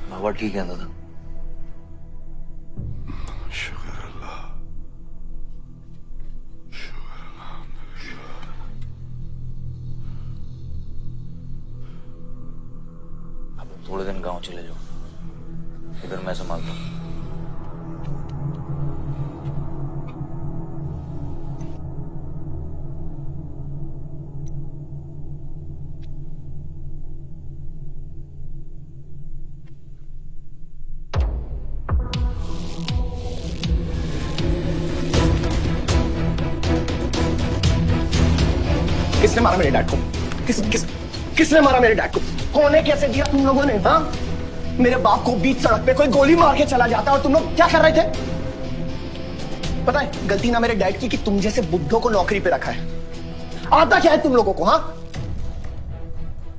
बाबा ठीक है दादा? शुक्र अल्लाह, अब थोड़े दिन गांव चले जाओ, इधर मैं संभालता हूँ। किसने मारा मेरे डैड को? किसने मारा मेरे डैड को? होने कैसे दिया तुम लोगों ने? हाँ, मेरे बाप को बीच सड़क पे कोई गोली मार के चला जाता और तुम लोग क्या कर रहे थे? पता है गलती ना मेरे डैड की कि तुम जैसे बुड्ढों को नौकरी पे रखा है। आता क्या है तुम लोगों को? हाँ,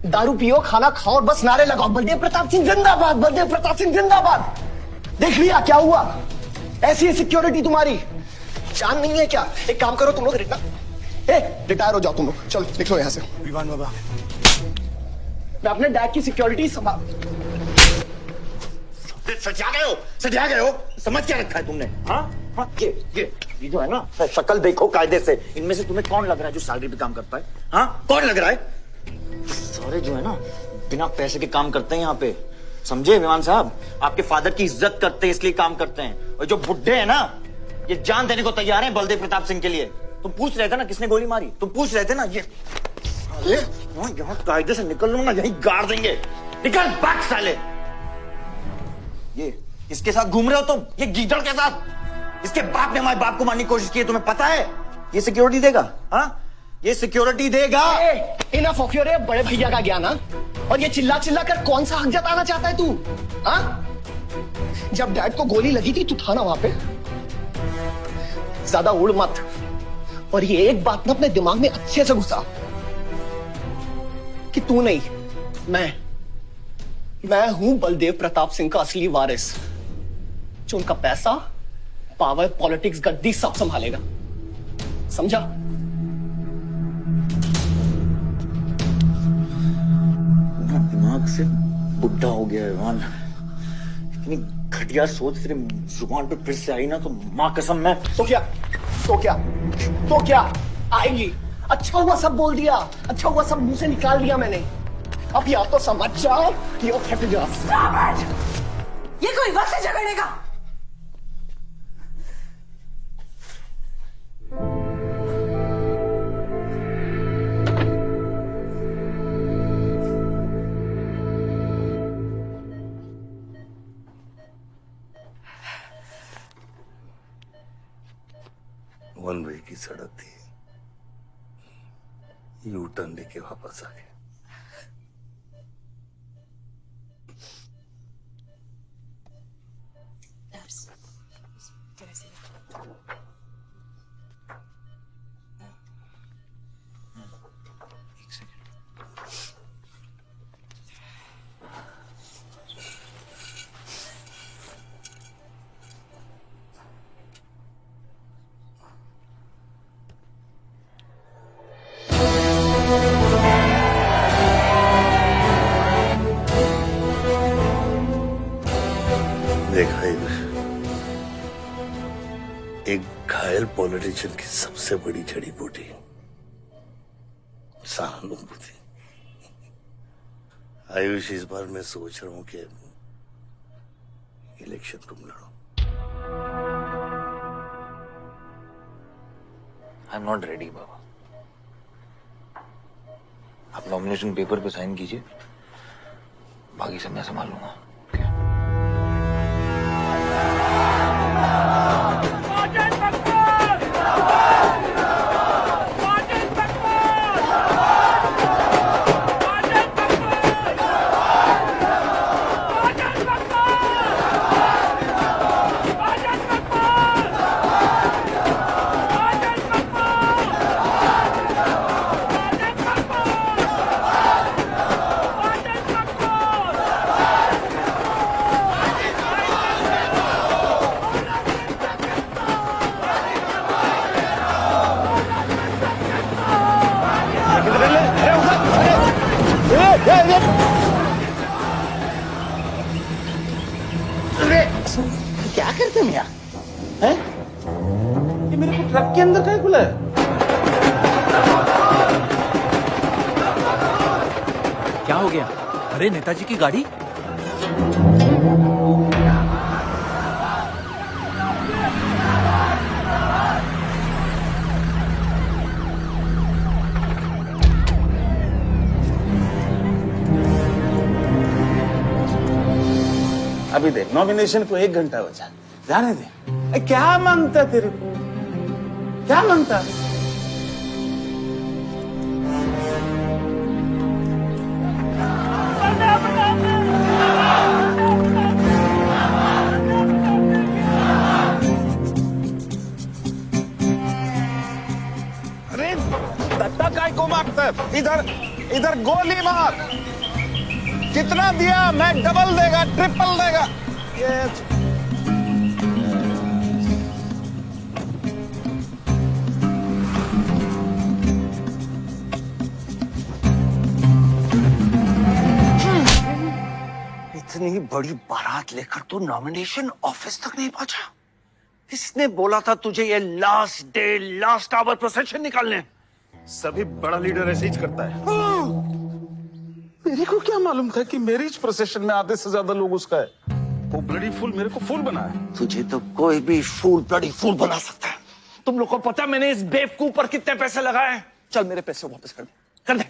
दारू पियो, खाना खाओ और बस नारे लगाओ, बलदेव प्रताप सिंह जिंदाबाद, बलदेव प्रताप सिंह जिंदाबाद। देख लिया क्या हुआ? ऐसी है सिक्योरिटी तुम्हारी, जान नहीं है क्या? एक काम करो तुम लोग, रिटायर हो जाओ तुम लोग, चलो निकलो यहाँ से। विवान बाबा, मैं अपने डैड की सिक्योरिटी संभाल। सजा गए हो, समझ क्या रखा है तुमने? हाँ, ये जो है ना, शक्ल देखो कायदे से। इनमें से तुम्हें कौन लग रहा है जो सैलरी पे काम करता है? हाँ, कौन लग रहा है? सारे जो है ना बिना पैसे के काम करते हैं यहाँ पे, समझे विमान साहब? आपके फादर की इज्जत करते हैं इसलिए काम करते हैं। और जो बुड्ढे हैं ना, ये जान देने को तैयार हैं बलदेव प्रताप सिंह के लिए। तुम पूछ रहे थे ना किसने गोली मारी? तुम पूछ रहे थे ना? ये यहाँ कायदे से निकल लो ना, यहीं गाड़ देंगे। निकल भाग साले। ये इसके साथ घूम रहे हो तुम, ये गीदड़ के साथ। इसके बाप ने हमारे बाप को मारने की कोशिश की है, तुम्हें पता है? ये सिक्योरिटी देगा? हाँ, ये सिक्योरिटी देगा। इनफ ऑफ योर बड़े भैया का ज्ञान। और ये चिल्ला चिल्ला कर कौन सा हक जताना चाहता है तू? हाँ, जब डैड को गोली लगी थी तू था ना वहां पे? ज्यादा उड़ मत। और ये एक बात ना अपने दिमाग में अच्छे से घुसा कि तू नहीं, मैं हूं बलदेव प्रताप सिंह का असली वारिस, जो उनका पैसा, पावर, पॉलिटिक्स, गद्दी सब संभालेगा। समझा? दिमाग से बुढ़ा हो गया है मान। इतनी घटिया सोच तेरे जुबान पे फिर से आई ना तो मां कसम मैं। तो क्या आएगी? अच्छा हुआ सब बोल दिया, अच्छा हुआ सब मुंह से निकाल दिया मैंने। अब या तो समझ जाओ या फट जाओ। ये कोई वक्त है झगड़ने का? वन वे की सड़क थी, यू टर्न लेके वापस आए। लॉयल पॉलिटिशियन की सबसे बड़ी जड़ी बूटी सहानुभूति। आयुष, इस बार मैं सोच रहा हूं कि इलेक्शन तुम लड़ो। आई एम नॉट रेडी बाबा। आप नॉमिनेशन पेपर पे साइन कीजिए, बाकी सब मैं संभालूंगा। क्या करते हैं मियां? हैं? ये मेरे को ट्रक के अंदर क्या खुला है? क्या हो गया? अरे नेताजी की गाड़ी। अभी देख, नॉमिनेशन को 1 घंटा बचा, जाने दे। क्या मांगता तेरे को? क्या मांगता? अरे धक्का काय को मारता? इधर इधर गोली मार। कितना दिया? मैं डबल देगा, ट्रिपल देगा। ये इतनी बड़ी बारात लेकर तू नॉमिनेशन ऑफिस तक नहीं पहुंचा। किसने बोला था तुझे ये last day last hour procession निकालने? सभी बड़ा लीडर ऐसे ही करता है। मेरे को क्या मालूम था कि मैरिज प्रोसेशन में आधे से ज्यादा लोग उसका है। वो ब्लडी फूल मेरे को फूल बना है। तुझे तो कोई भी फूल ब्लडी फूल बना सकता है। तुम लोग को पता मैंने इस बेवकूफ पर कितने पैसे लगाए हैं? चल मेरे पैसे वापस कर दे, कर दे।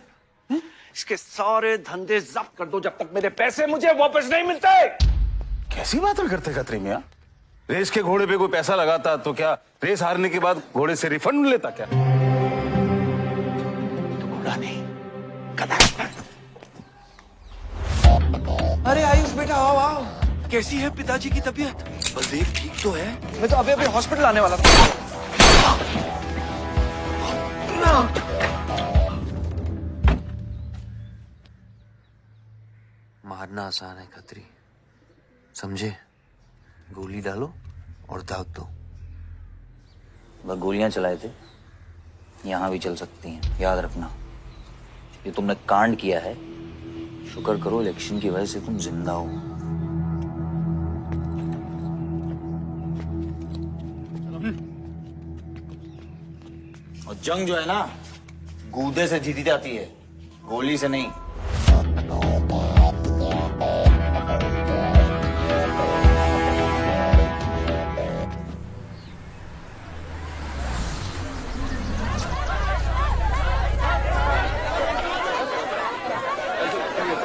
इसके सारे धंधे जब्त कर दो जब तक मेरे पैसे मुझे वापस नहीं मिलते। कैसी बातें करते खत्री मियां? रेस के घोड़े पे कोई पैसा लगाता तो क्या रेस हारने के बाद घोड़े से रिफंड लेता क्या? तो घोड़ा नहीं, अरे आयुष बेटा, आओ आओ। कैसी है पिताजी की तबीयत? बलदेव ठीक तो है? मैं तो अभी अभी हॉस्पिटल आने वाला था। मारना आसान है खत्री, समझे? गोली डालो और दाग दो। वह गोलियां चलाए थे, यहां भी चल सकती हैं, याद रखना। ये तुमने कांड किया है, शुक्र करो इलेक्शन की वजह से तुम जिंदा हो। और जंग जो है ना, गूदे से जीती जाती है, गोली से नहीं।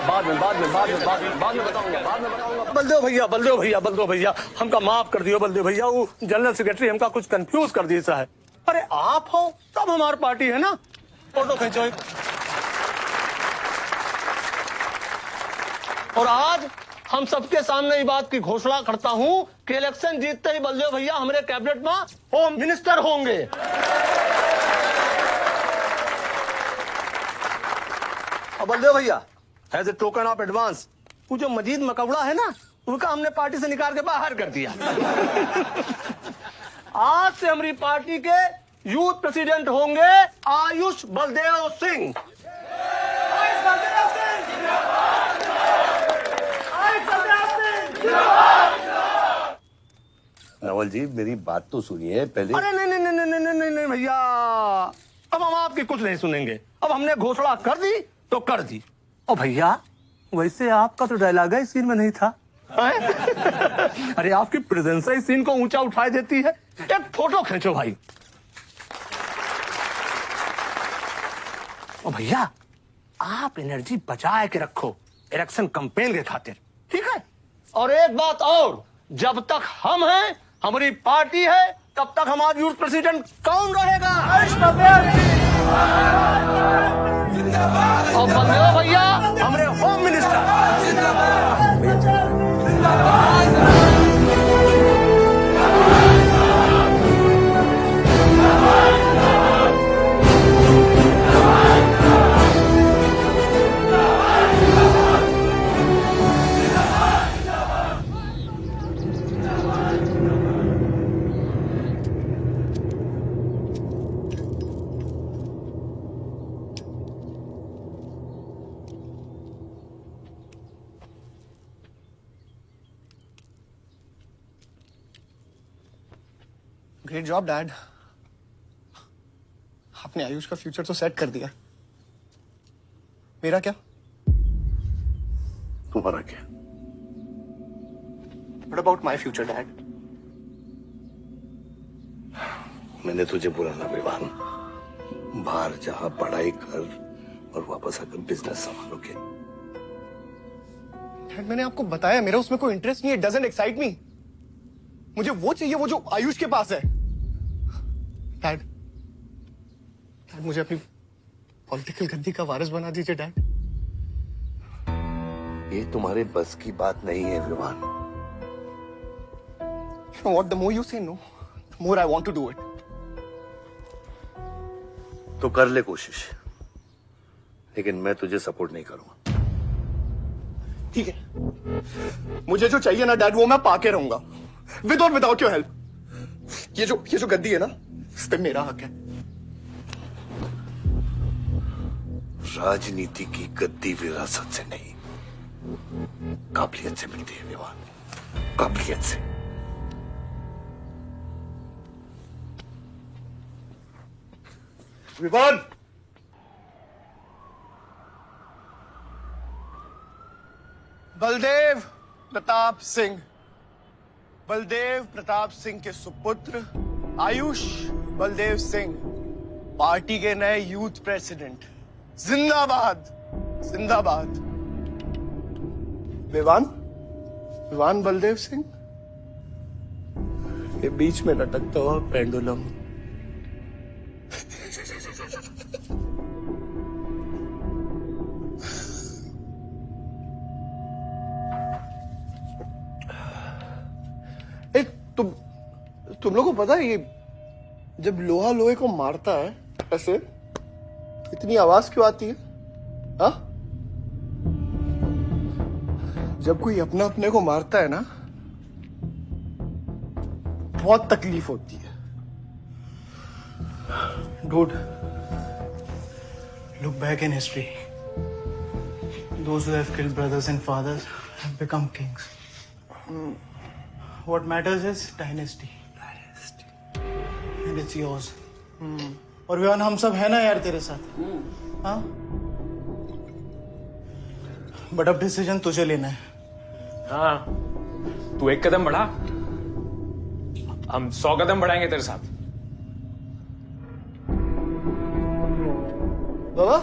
बाद में बताऊंगा। बलदेव भैया हमका माफ कर दियो। बलदेव भैया, वो जनरल सेक्रेटरी हमका कुछ कंफ्यूज कर दिया है। अरे आप हो तब हमारी पार्टी है ना। फोटो खींचो। और आज हम सबके सामने ये बात की घोषणा करता हूं कि इलेक्शन जीतते ही बलदेव भैया हमारे कैबिनेट में होम मिनिस्टर होंगे। और बलदेव भैया, as a token of advance, वो जो मजीद मकबड़ा है ना, उनका हमने पार्टी से निकाल के बाहर कर दिया। आज से हमारी पार्टी के यूथ प्रेसिडेंट होंगे आयुष बलदेव सिंह। नवल जी, मेरी बात तो सुनिए पहले। अरे नहीं नहीं नहीं भैया, अब हम आपकी कुछ नहीं सुनेंगे। अब हमने घोषणा कर दी तो कर दी। ओ भैया, वैसे आपका तो डायलॉग इस सीन में नहीं था। अरे आपकी प्रेजेंस इस सीन को ऊंचा उठाई देती है। एक फोटो खींचो भाई। ओ भैया, आप एनर्जी बचाए के रखो इलेक्शन कैंपेन के खातिर, ठीक है? और एक बात और, जब तक हम हैं, हमारी पार्टी है, तब तक हमारा यूथ प्रेसिडेंट कौन रहेगा? और बंदे भैया हमारे home minister. Great job dad. आपने आयुष का फ्यूचर तो सेट कर दिया, मेरा क्या? तुम्हारा क्या? What about my future, Dad? मैंने तुझे बोला ना विवान, बाहर जहां पढ़ाई कर और वापस आकर बिजनेस संभालोगे। डैड, मैंने आपको बताया मेरा उसमें कोई इंटरेस्ट नहीं है। Doesn't excite me. मुझे वो चाहिए वो जो आयुष के पास है। डैड, मुझे अपनी पॉलिटिकल गद्दी का वारिस बना दीजिए डैड। ये तुम्हारे बस की बात नहीं है Vivaan. You know what? The more you say no, the more I want to do it. तो कर ले कोशिश, लेकिन मैं तुझे सपोर्ट नहीं करूंगा। ठीक है, मुझे जो चाहिए ना डैड, वो मैं पाके रहूंगा, विद और विदाउट योर हेल्प। ये जो गद्दी है ना, इस पे मेरा हक है। राजनीति की गद्दी विरासत से नहीं, काबिलियत से मिलती है विवान, काबिलियत से। विवान, बलदेव प्रताप सिंह, बलदेव प्रताप सिंह के सुपुत्र आयुष बलदेव सिंह, पार्टी के नए यूथ प्रेसिडेंट। जिंदाबाद, जिंदाबाद। विवान बलदेव सिंह, ये बीच में लटकता हुआ पेंडुलम। तुम लोगों को पता है, ये जब लोहा लोहे को मारता है ऐसे, इतनी आवाज क्यों आती है? हाँ? जब कोई अपना अपने को मारता है ना, बहुत तकलीफ होती है। Dude, look back in history. Those who have killed brothers and fathers have become kings. What matters is dynasty. And it's yours. और विवान, हम सब है ना यार तेरे साथ। हाँ? बट अब डिसीजन तुझे लेना है। हाँ, तू एक कदम बढ़ा, हम 100 कदम बढ़ाएंगे तेरे साथ। बाबा,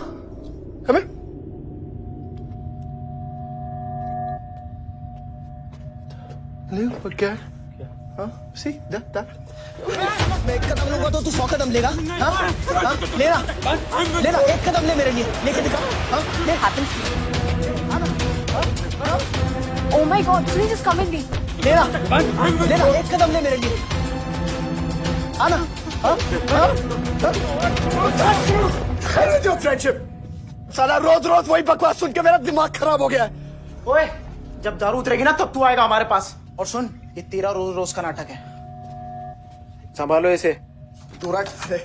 come here. ले, पर क्या है? हाँ? See, that. मैं एक कदम लूंगा तो तू 100 कदम लेगा? हाँ? हाँ? लेना, एक कदम ले मेरे लिए, लेके दिखा। हाँ? ले हाथ में। Oh my God, please just come and be. लेना, एक कदम ले मेरे लिए। आना, हाँ? जो फ्रेंडशिप, साला रोज वही बकवास सुन के मेरा दिमाग खराब हो गया है। ओए, जब दारू उतरेगी ना तब तू आएगा हमारे पास। और सुन, ये तेरा रोज का नाटक है, संभालो इसे। दूरा खा।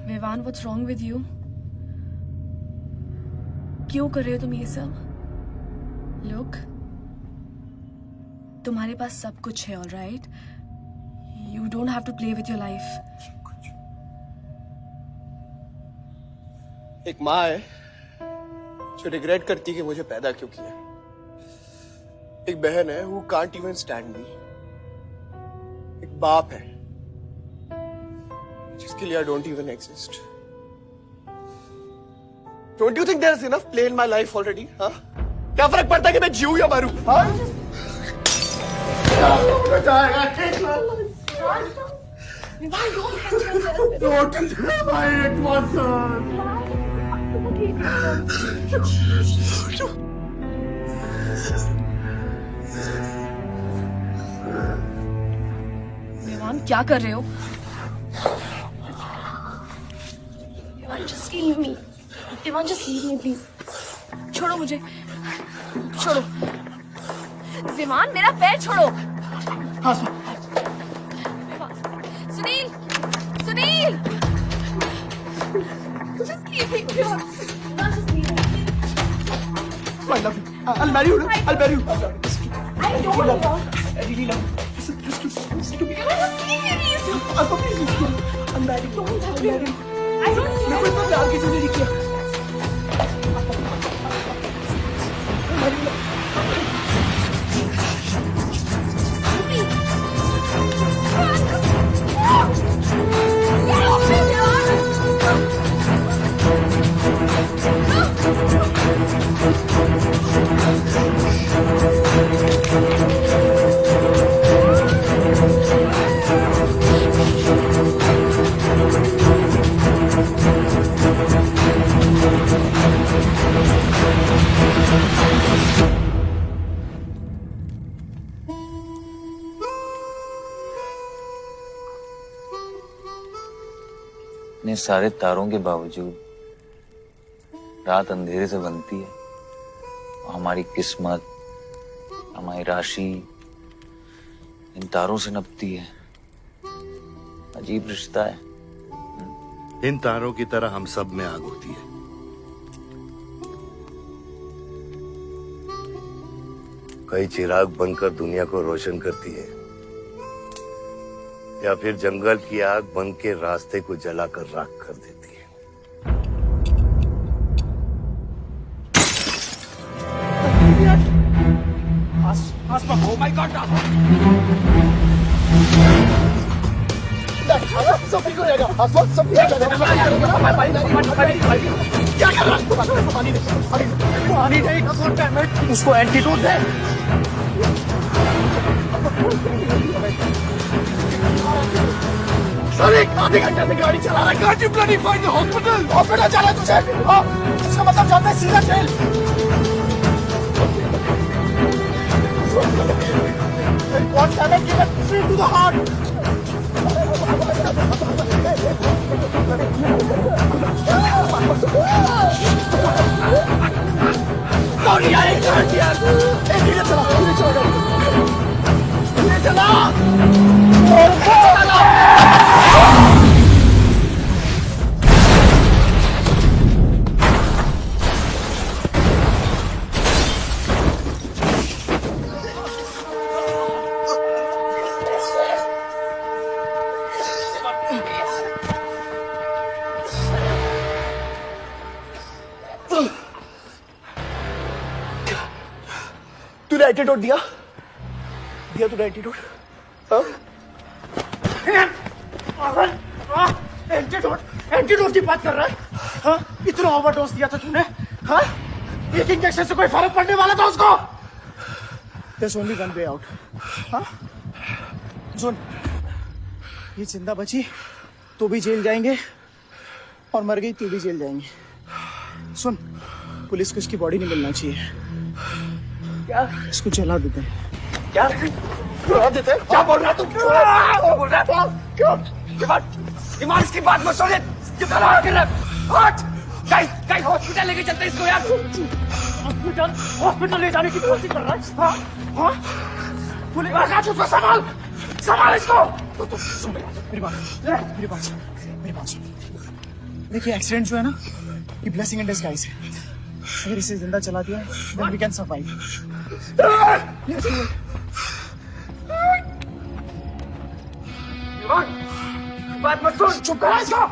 Vivaan, what's wrong with you? क्यों कर रहे हो तुम ये सब? Look, तुम्हारे पास सब कुछ है, alright? You don't have to play with your life. एक माँ है जो रिग्रेट करती है कि मुझे पैदा क्यों किया। एक बहन है who can't even stand me। एक बाप है जिसके लिए I don't even exist। Don't you think there is enough play in my life already? हाँ? क्या फर्क पड़ता है कि मैं जीऊं या मरूं? हाँ? देवान, क्या कर रहे हो? देवान, just leave me। देवान, just leave me, please। छोड़ो मुझे, छोड़ो। देवान, मेरा पैर छोड़ो। हाँ, Sunil, Sunil, just leave me, देवान, just leave me। I love you। I'll marry you। I'll marry you। I don't want। I really love you। Listen to me। Just leave me, please। Please listen to me। I'm married। I'll marry you। I don't care। मैं कोई इतना प्यार किसी ने नहीं किया। इतने सारे तारों के बावजूद रात अंधेरे से बनती है। हमारी किस्मत, हमारी राशि इन तारों से नपती है। अजीब रिश्ता है। इन तारों की तरह हम सब में आग होती है। कई चिराग बनकर दुनिया को रोशन करती है, या फिर जंगल की आग बन के रास्ते को जलाकर राख कर देती है। Oh my God! सब ठीक हो जाएगा। सब ठीक हो जाएगा। क्या कर रहा है? पानी नहीं, उसको एंटीडोट दे। सर, आधे घंटे से गाड़ी चला रहा है। Can't you bloody find the hospital? Hospital जाना है तुझे? हाँ, इसका मतलब जानता है सीधा jail. What can I give it straight to the heart? कौन यार? धीरे चला, धीरे चला, धीरे चला। तूने एंटीडोट दिया? दिया तूने एंटीडोट? एंटीडोट की बात कर रहा है? हाँ? इतना ओवरडोज दिया था तूने? हाँ? एक इंजेक्शन से कोई फर्क पड़ने वाला था उसको? There's only one way out. हाँ? सुन, ये जिंदा बची तो भी जेल जाएंगे और मर गई तो भी जेल जाएंगे। सुन, पुलिस को इसकी बॉडी नहीं मिलना चाहिए। क्या? इसको जला देते हैं। क्या? जला देते हैं? क्या बोल रहा है तू? क्या बोल रहा है? क्यों? ईमान, इसकी बात मत सुनिए। कितना रहा कर रहा है? गाइस, हॉस्पिटल लेके चलते हैं इसको यार। हॉस्पिटल ले जाने की कोशिश कर रहा है? हाँ? हाँ? पुलिस आकाश, उसको संभाल इसको। तो सुन मेरी बात सुन। देखिए, एक्सीडेंट जो है ना, ये ब्लेसिंग इन डिस्गाइज है। अगर इसे जिंदा चला दिया then we can survive। बात मत सुन, चुप करा इसको।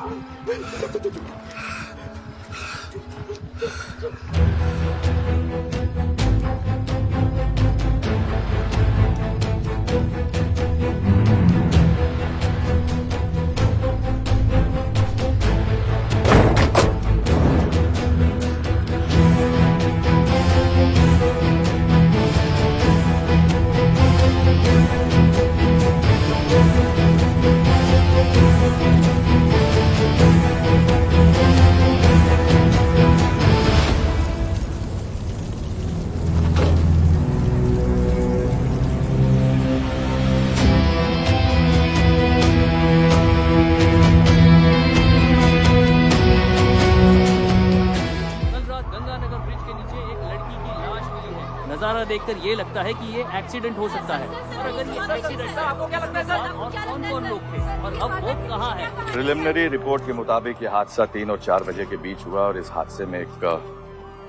नजारा देखकर ये लगता है कि ये एक्सीडेंट हो सकता है। और अगर ये एक्सीडेंट था, आपको क्या लगता है सर? और कौन-कौन लोग थे और अब वो कहाँ है? प्रिलिमिनरी रिपोर्ट के मुताबिक ये हादसा 3 और 4 बजे के बीच हुआ और इस हादसे में एक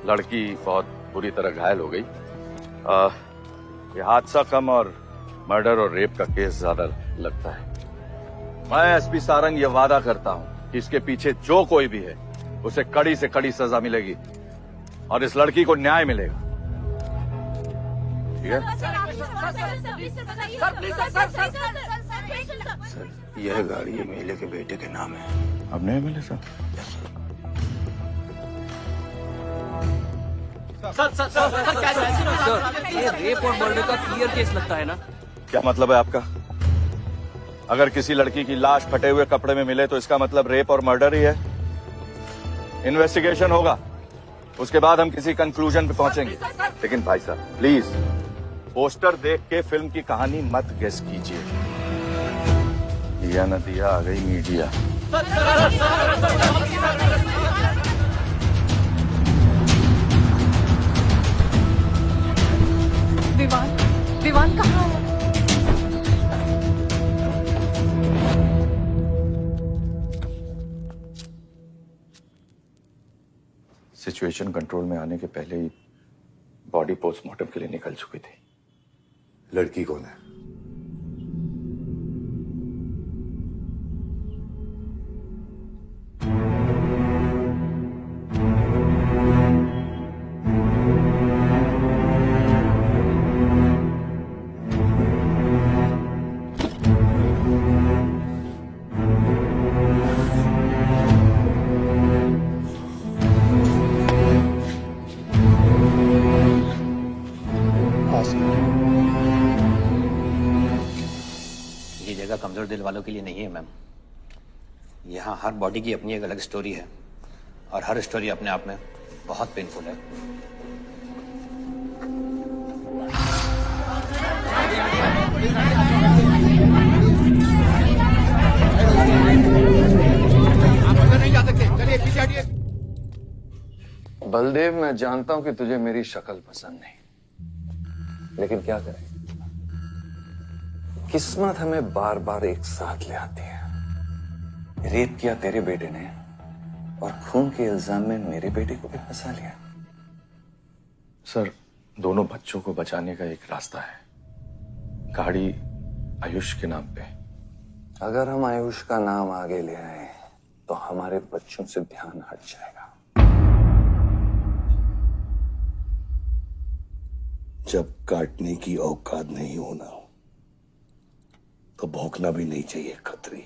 लड़की बहुत बुरी तरह घायल हो गई। ये हादसा कम और मर्डर और रेप का केस ज्यादा लगता है। मैं एसपी सारंग ये वादा करता हूँ कि इसके पीछे जो कोई भी है उसे कड़ी से कड़ी सजा मिलेगी और इस लड़की को न्याय मिलेगा। ठीक है? सर, यह गाड़ी एमएलए के बेटे के नाम है। अब नहीं मिले सर? सर, ये रेप और मर्डर का क्लियर केस लगता है ना? क्या मतलब है आपका? अगर किसी लड़की की लाश फटे हुए कपड़े में मिले तो इसका मतलब रेप और मर्डर ही है। इन्वेस्टिगेशन होगा, उसके बाद हम किसी कंक्लूजन पे पहुंचेंगे। लेकिन भाई साहब प्लीज पोस्टर देख के फिल्म की कहानी मत गेस कीजिए। दिया न दिया, आ गई मीडिया। विवान कहाँ है? सिचुएशन कंट्रोल में आने के पहले ही बॉडी पोस्टमार्टम के लिए निकल चुकी थी। लड़की कौन है? ये जगह कमजोर दिल वालों के लिए नहीं है मैम। यहाँ हर बॉडी की अपनी एक अलग स्टोरी है और हर स्टोरी अपने आप में बहुत पेनफुल है। आप नहीं जा सकते, चलिए पीछे हटिए। बलदेव, मैं जानता हूं कि तुझे मेरी शक्ल पसंद नहीं, लेकिन क्या करें, किस्मत हमें बार बार एक साथ ले आती है। रेप किया तेरे बेटे ने और खून के इल्जाम में मेरे बेटे को भी फंसा लिया। सर, दोनों बच्चों को बचाने का एक रास्ता है, गाड़ी आयुष के नाम पे। अगर हम आयुष का नाम आगे ले आए तो हमारे बच्चों से ध्यान हट जाएगा। जब काटने की औकात नहीं होना तो भौंकना भी नहीं चाहिए खतरी।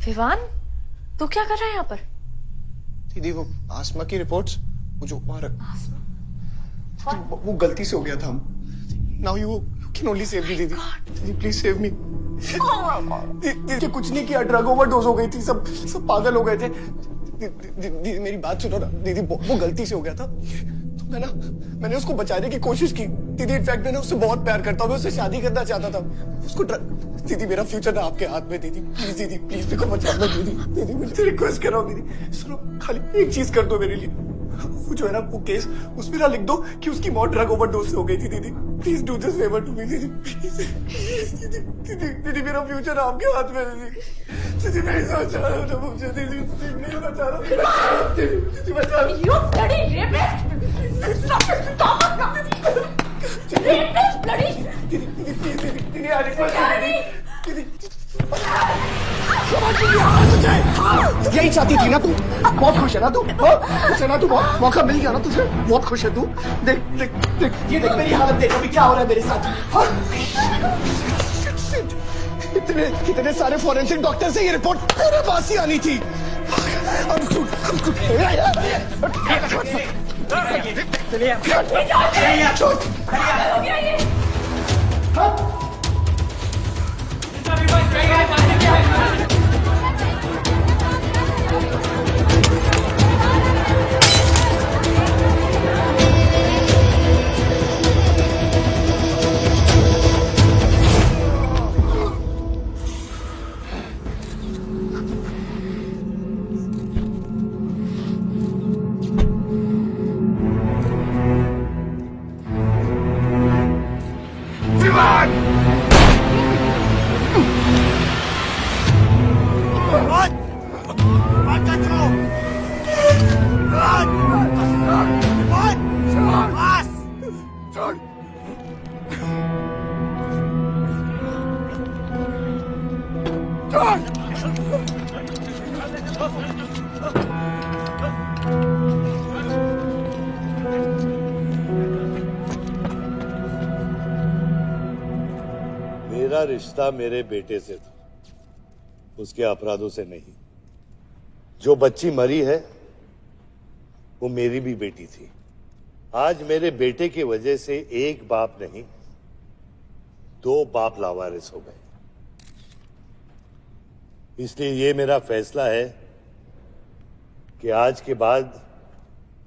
विवान, तू क्या कर रहा है यहाँ पर? दीदी, वो आसमा की रिपोर्ट्स, वो जो वहां वो गलती से हो गया था। Now you can only save me दीदी। दीदी प्लीज सेव मी। दीदी कुछ नहीं किया, ड्रग ओवरडोज हो गई थी, सब पागल हो गए थे। दीदी मेरी बात सुनो ना दीदी, वो गलती से हो गया था। तो मैंने उसको बचाने की कोशिश की दीदी। इनफैक्ट मैंने उससे बहुत प्यार करता हूँ, मैं उससे शादी करना चाहता था। उसको दीदी, मेरा फ्यूचर ना आपके हाथ में दीदी। प्लीज दीदी, प्लीज मेरे को बचा लो दीदी। दीदी मुझे रिक्वेस्ट कर रहा हूँ दीदी, सुनो, खाली एक चीज कर दो मेरे लिए। वो जो है ना वो केस, उसमें ना लिख दो कि उसकी मौत ड्रग ओवरडोज से हो गई थी दीदी। Please do this favour to me दीदी, प्लीज। दीदी मेरा फ्यूचर आपके हाथ में है दीदी। दीदी मैं सोच रहा हूँ ना मुझे, दीदी नहीं बता रहा। दीदी बचा लो। You bloody rapist! Stop it! Stop it! Rapist! Bloody! दीदी आ दीदी। यही चाहती थी ना तू? बहुत खुश है ना तू? खुश है ना तू? बहुत मौका मिल गया ना तुझे? बहुत खुश है तू? देख देख देख, ये देख मेरी हालत, देख अभी क्या हो रहा है मेरे साथ। इतने सारे फॉरेंसिक डॉक्टर से ये रिपोर्ट तेरे पास ही आनी थी। मेरा रिश्ता मेरे बेटे से था, उसके अपराधों से नहीं। जो बच्ची मरी है वो मेरी भी बेटी थी। आज मेरे बेटे की वजह से एक बाप नहीं, दो बाप लावारिस हो गए। इसलिए ये मेरा फैसला है कि आज के बाद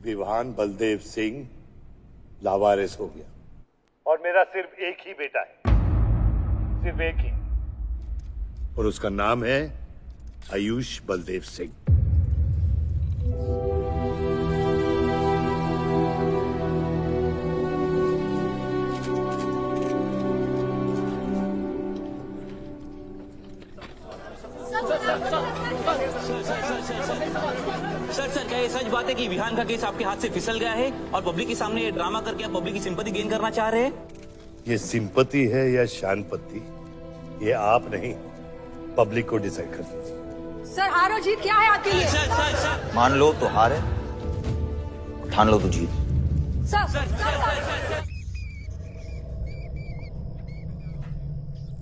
विवान बलदेव सिंह लावारिस हो गया और मेरा सिर्फ एक ही बेटा है, सिर्फ एक ही, और उसका नाम है आयुष बलदेव सिंह। सर क्या ये सच बात है कि विहान का केस आपके हाथ से फिसल गया है और पब्लिक के सामने ये ड्रामा करके आप पब्लिक की सिंपैथी गेन करना चाह रहे हैं? ये सिंपैथी है या शानपत्ती, ये आप नहीं पब्लिक को डिसाइड कर दीजिए। सर हार और जीत क्या है आपके लिए? मान लो तो हार है, ठान लो तो जीत।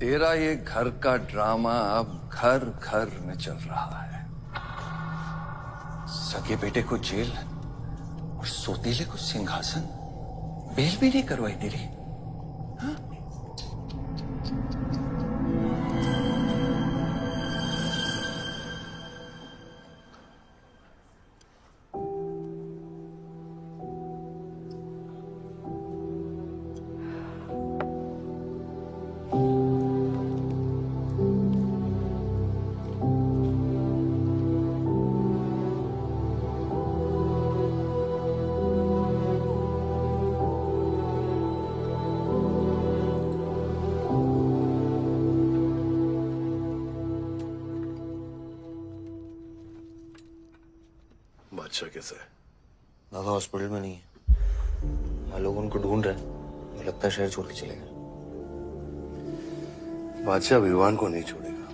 तेरा ये घर का ड्रामा अब घर घर में चल रहा है। सगे बेटे को जेल और सोतीले को सिंहासन, बेल भी नहीं करवाई तेरी। बादशाह कैसा है? बाबा हॉस्पिटल में नहीं है, हम लोग उनको ढूंढ रहे हैं। मुझे लगता है शहर छोड़ के चले गए। बादशाह विवान को नहीं छोड़ेगा।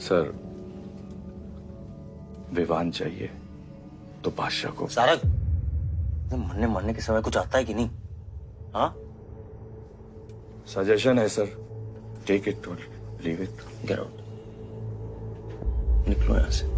सर, विवान चाहिए तो बादशाह को। सारंग, मरने के समय कुछ आता है कि नहीं? हाँ, सजेशन है सर, टेक इट और लीव इट। गेट आउट, निकलो यहां से।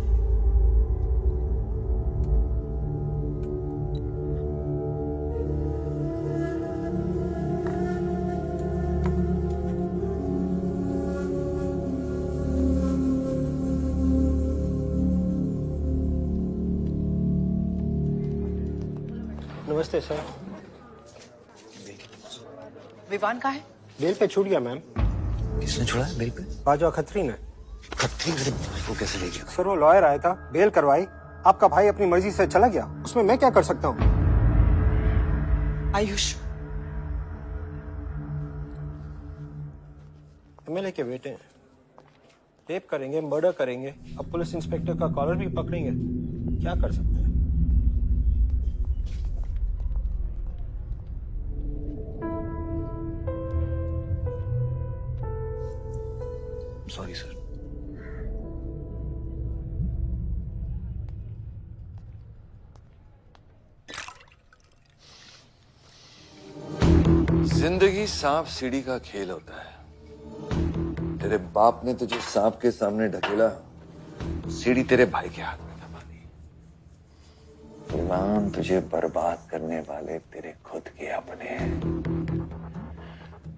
नमस्ते सर। विवान कहाँ है? बेल पे छूट गया मैम। किसने छोड़ा है बेल पे? बाजवा खत्री ने। खत्री मेरे भाई को कैसे ले गया? सर वो लॉयर आया था, बेल करवाई, आपका भाई अपनी मर्जी से चला गया, उसमें मैं क्या कर सकता हूँ? आयुष, एमएलए के बेटे रेप करेंगे, मर्डर करेंगे, अब पुलिस इंस्पेक्टर का कॉलर भी पकड़ेंगे, क्या कर सकते हैं? Sorry sir. जिंदगी सांप सीढ़ी का खेल होता है। तेरे बाप ने तुझे सांप के सामने ढकेला, सीढ़ी तेरे भाई के हाथ में दबा दी। इमाम, तुझे बर्बाद करने वाले तेरे खुद के अपने हैं।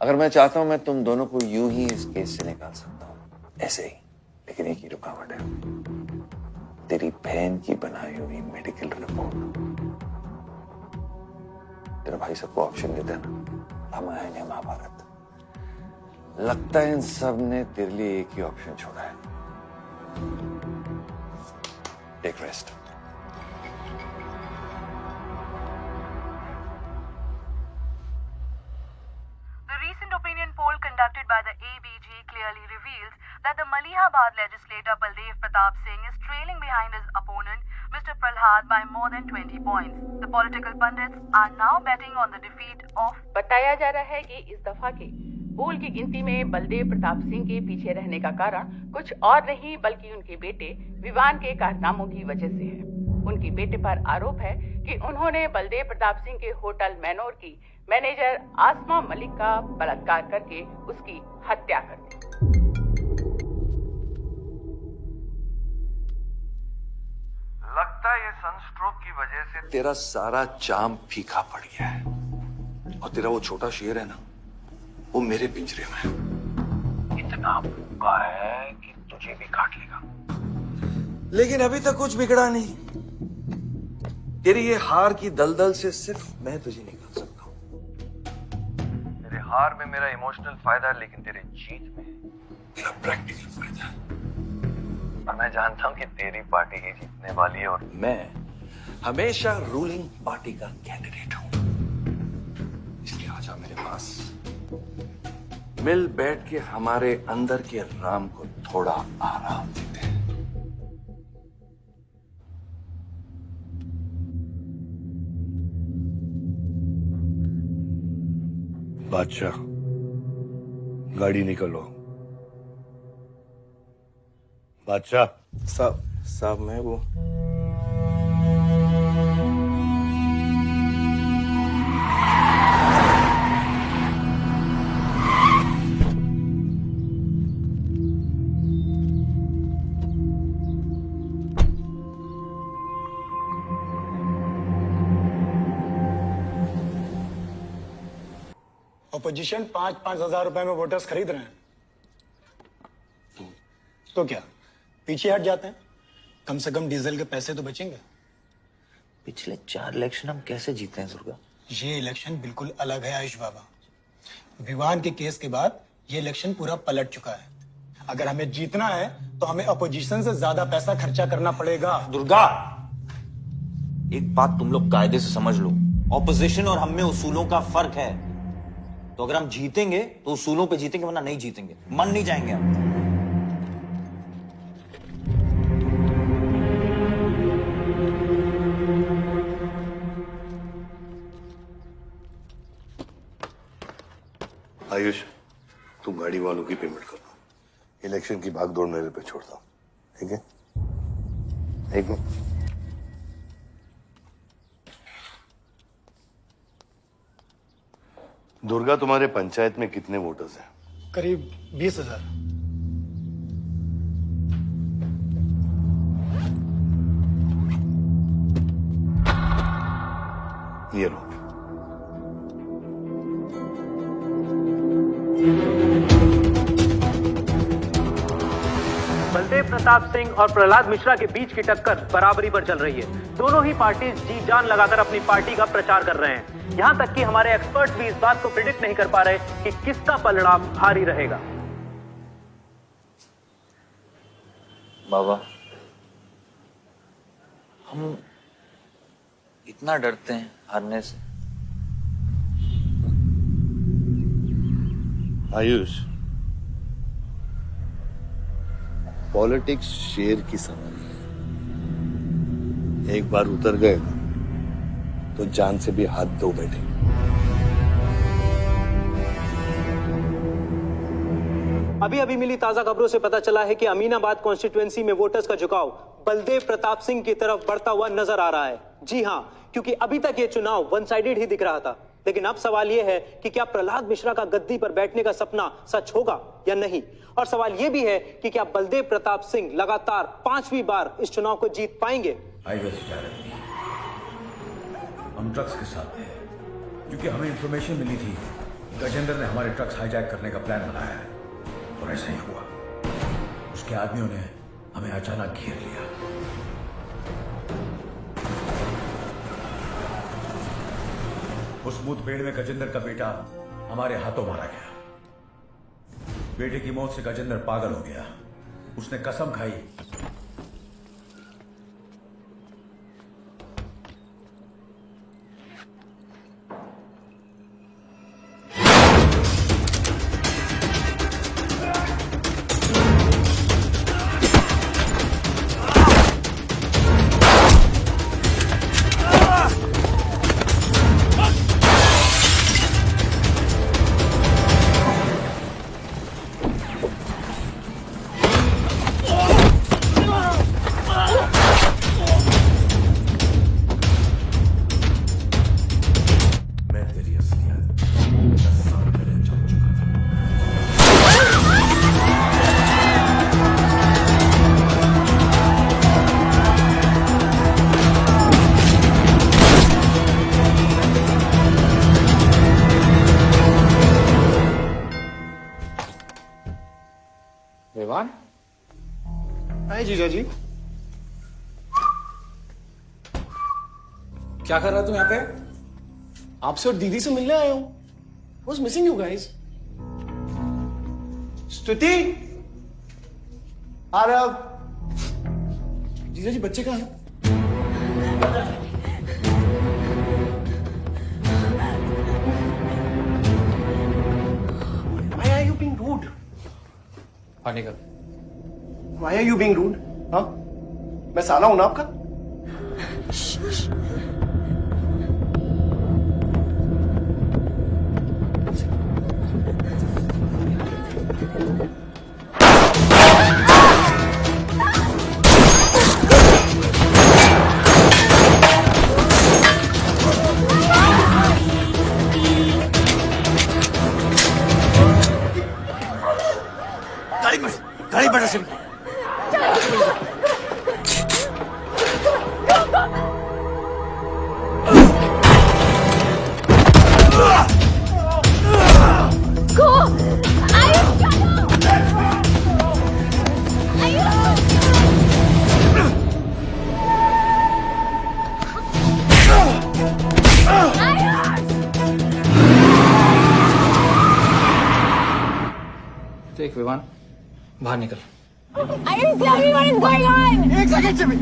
अगर मैं चाहता हूं, मैं तुम दोनों को यूं ही इस केस से निकाल सकता हूं, ऐसे ही। लेकिन एक ही रुकावट है, तेरी बहन की बनाई हुई मेडिकल रिपोर्ट। तेरा भाई सबको ऑप्शन देता है ना, रामायण या महाभारत। लगता है इन सब ने तेरे लिए एक ही ऑप्शन छोड़ा है, take rest. The recent opinion poll conducted by the ABG clearly reveals that the Malihabad legislator Baldev Pratap Singh is trailing behind his opponent, Mr. Prahlad, by more than 20 points. The political pundits are now betting on the defeat of. बताया जा रहा है कि इस दफा के पोल की गिनती में बलदेव प्रताप सिंह के पीछे रहने का कारण कुछ और नहीं बल्कि उनके बेटे विवान के कारनामों की वजह से है। उनके बेटे पर आरोप है कि उन्होंने बलदेव प्रताप सिंह के होटल मैनोर की मैनेजर आसमा मलिक का बलात्कार करके उसकी हत्या कर दी। लगता है ये सनस्ट्रोक की वजह से तेरा सारा चाम फीका पड़ गया है, और तेरा वो छोटा शेर है ना, वो मेरे पिंजरे में है। इतना भूखा है कि तुझे भी काट लेगा। लेकिन अभी तक कुछ बिगड़ा नहीं। तेरी ये हार की दलदल से सिर्फ मैं तुझे निकाल सकता हूं। तेरे हार में मेरा इमोशनल फायदा है, लेकिन तेरे जीत में मेरा प्रैक्टिकल फायदा है। और मैं जानता हूं कि तेरी पार्टी ही जीतने वाली है, और मैं हमेशा रूलिंग पार्टी का कैंडिडेट हूं। इसलिए आजा मेरे पास, मिल बैठ के हमारे अंदर के राम को थोड़ा आराम देते हैं। बादशाह, गाड़ी निकलो। बादशाह साहब मैं वो अपोजिशन 5-5 हजार रुपए में वोटर्स खरीद रहे हैं, तो क्या पीछे हट जाते हैं? कम से कम डीजल के पैसे तो बचेंगे। पिछले 4 इलेक्शन हम कैसे जीते हैं दुर्गा? ये इलेक्शन बिल्कुल अलग है आयुष बाबा। विवान के केस के बाद ये इलेक्शन पूरा पलट चुका है। अगर हमें जीतना है तो हमें अपोजिशन से ज्यादा पैसा खर्चा करना पड़ेगा। दुर्गा, एक बात तुम लोग कायदे से समझ लो, ऑपोजिशन और हम में उसूलों का फर्क है। तो अगर हम जीतेंगे तो उसूलों पे जीतेंगे, वरना नहीं जीतेंगे, मन नहीं जाएंगे हम। आयुष, तुम गाड़ी वालों की पेमेंट कर दो। इलेक्शन की भागदौड़ मेरे पे छोड़ता हूं, ठीक है? ठीक है। दुर्गा, तुम्हारे पंचायत में कितने वोटर्स हैं? करीब 20,000। ये लो। बलदेव प्रताप सिंह और प्रहलाद मिश्रा के बीच की टक्कर बराबरी पर चल रही है। दोनों ही पार्टी जी जान लगाकर अपनी पार्टी का प्रचार कर रहे हैं। यहां तक कि हमारे एक्सपर्ट भी इस बात को प्रिडिक्ट नहीं कर पा रहे कि किसका परिणाम भारी रहेगा। बाबा, हम इतना डरते हैं हारने से, आयुष, पॉलिटिक्स शेर की सवारी है। एक बार उतर गए ना तो जान से भी हाथ धो बैठे। अभी अभी मिली ताजा खबरों से पता चला है कि अमीनाबाद कॉन्स्टिट्यूएंसी में वोटर्स का झुकाव बलदेव प्रताप सिंह की तरफ बढ़ता हुआ नजर आ रहा है। जी हां, क्योंकि अभी तक ये चुनाव वन साइडेड ही दिख रहा था, लेकिन अब सवाल यह है कि क्या प्रहलाद मिश्रा का गद्दी पर बैठने का सपना सच होगा या नहीं। और सवाल यह भी है कि क्या बलदेव प्रताप सिंह लगातार 5वीं बार इस चुनाव को जीत पाएंगे। हम ट्रक्स के साथ थे क्योंकि हमें इंफॉर्मेशन मिली थी गजेंद्र ने हमारे ट्रक्स हाईजैक करने का प्लान बनाया है, और ऐसा ही हुआ। उसके आदमियों ने हमें अचानक घेर लिया। उस मुठभेड़ में गजेंद्र का बेटा हमारे हाथों मारा गया। बेटे की मौत से गजेंद्र पागल हो गया। उसने कसम खाई विवान। हाय जीजा जी। क्या कर रहा तू यहाँ पे? आपसे और दीदी से मिलने आया हूं। Was missing you guys. स्तुति, आरव, जीजा जी बच्चे कहाँ हैं? Why are you being rude? बाहर निकल। Why are you being rude? हाँ? मैं साला हूं ना आपका? गाड़ी बढ़ा सिर्फ। देख विवान, बाहर निकल। Ayush, tell me what is going on. एक सेकंड से भी।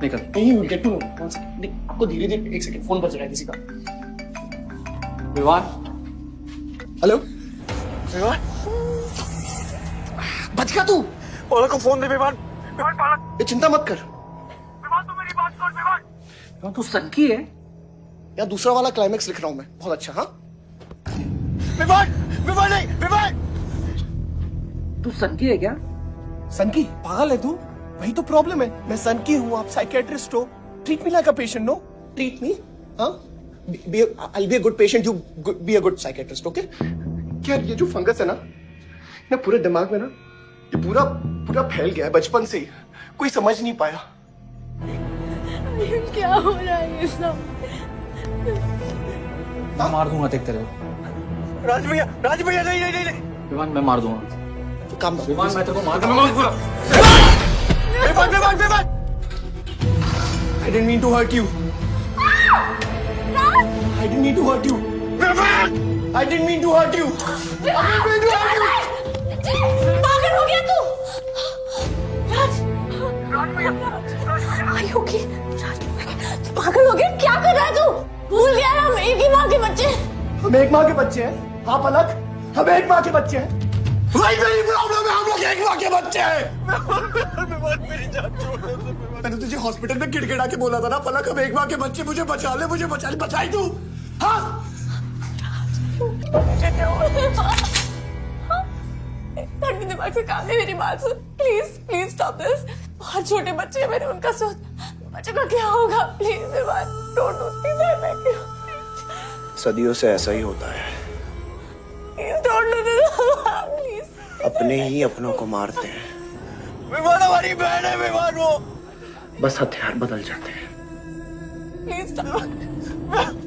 निकल। नहीं, you get to know. One second. नहीं, आपको धीरे धीरे एक सेकंड फोन बज रहा है किसी का। विवान। हेलो विवान, बच गया तू। पलक को फोन दे विवान। विवान पलक, ये चिंता मत कर। विवान तू मेरी बात सुन विवान। तू सनकी है या दूसरा वाला क्लाइमेक्स लिख रहा हूं मैं। बहुत अच्छा। हाँ विवान, विवान नहीं, विवान। तू सनकी है क्या? सनकी? पागल है तू? वही तो प्रॉब्लम है। मैं सनकी हूँ, आप साइकियाट्रिस्ट हो। Treat me like a patient, no? Treat me. हाँ? I'll be a good patient, you be a good psychiatrist, okay? क्या ये जो फंगस है ना पूरे दिमाग में ना, ये पूरा पूरा फैल गया है बचपन से ही। कोई समझ नहीं पाया। क्या हो रहा है ये सब? मैं मार दूंगा देख तेरे को। राज भैया नहीं नहीं नहीं। विवान मैं मार दूंगा। काम विवान मैं तेरे को मार दूंगा। Vivaan I didn't mean to hurt you. I didn't mean to hurt you. I didn't mean to hurt you. पागल हो गया तू? राज are you okay? तू पागल हो गया? क्या कर रहा है तू? हम एक माँ के बच्चे हैं। हाँ पलक, हम एक माँ के बच्चे हैं। भाई मेरी प्रॉब्लम है, हम लोग एक माँ के बच्चे हैं। मेरी जान छोड़ दे। मैंने तुझे हॉस्पिटल में गिड़गिड़ा के बोला था ना पलक, हम एक माँ के बच्चे, मुझे बचा ले, मुझे बचा ले। बचाई तू? हाँ दिमाग से काम नहीं, मेरी बात सुन प्लीज, प्लीज स्टॉप दिस। बहुत छोटे बच्चे हैं मेरे, उनका सोच बच्चे का क्या होगा? प्लीज मेरी बात don't do please, I beg you. सदियों से ऐसा ही होता है, please don't do this please. अपने ही अपनों को मारते हैं। विमान हमारी बहन है, विमान वो बस हथियार बदल जाते हैं। Please stop.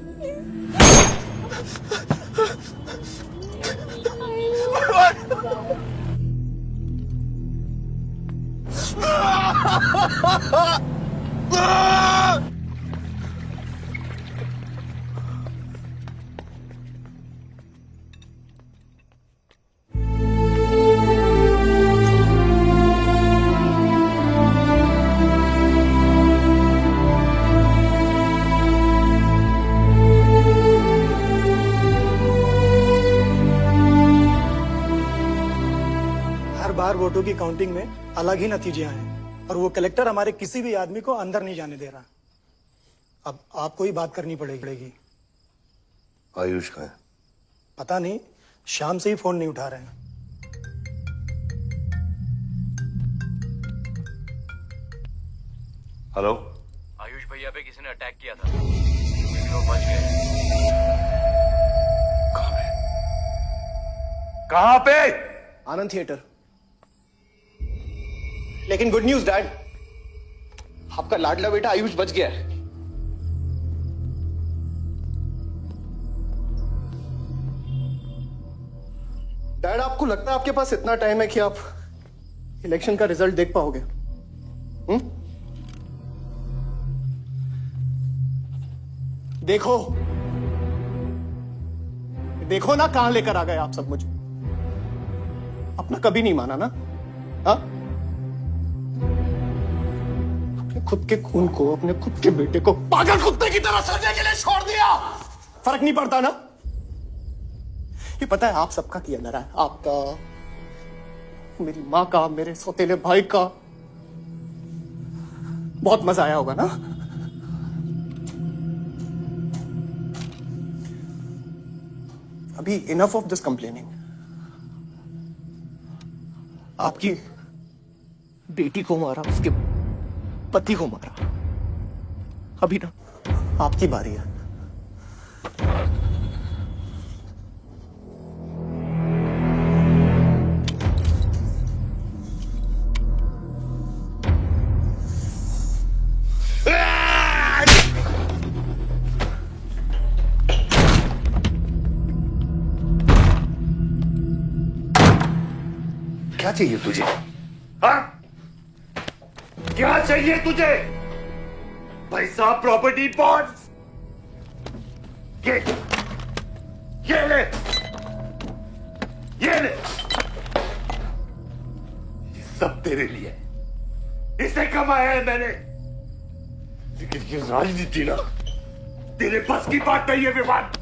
बार वोटों की काउंटिंग में अलग ही नतीजे आए हैं और वो कलेक्टर हमारे किसी भी आदमी को अंदर नहीं जाने दे रहा। अब आपको ही बात करनी पड़ेगी। आयुष का है? पता नहीं, शाम से ही फोन नहीं उठा रहे हैं। हेलो, आयुष भैया पे किसी ने अटैक किया था, लोग बच गए। कहां पे? आनंद थिएटर। लेकिन गुड न्यूज डैड, आपका लाडला बेटा आयुष बच गया है। डैड, आपको लगता है आपके पास इतना टाइम है कि आप इलेक्शन का रिजल्ट देख पाओगे? देखो देखो ना, कहां लेकर आ गए आप सब मुझे। अपना कभी नहीं माना ना? हाँ, अपने खुद के खून को, अपने खुद के बेटे को पागल कुत्ते की तरह सड़ने के लिए छोड़ दिया। फर्क नहीं पड़ता ना? ये पता है आप सबका किया जा रहा है, आपका, मेरी माँ का, मेरे सौतेले भाई का। बहुत मजा आया होगा ना? अभी इनफ ऑफ दिस कंप्लेनिंग। आपकी बेटी को मारा, उसके पति को मारा, अभी ना आपकी बारी है। क्या चाहिए तुझे? हाँ? क्या चाहिए तुझे? पैसा, प्रॉपर्टी, बॉन्ड्स? ये ले, ये ले। ये सब तेरे लिए, इसे कमाया है मैंने। लेकिन ये राजनीति ना तेरे बस की बात नहीं है विवाद।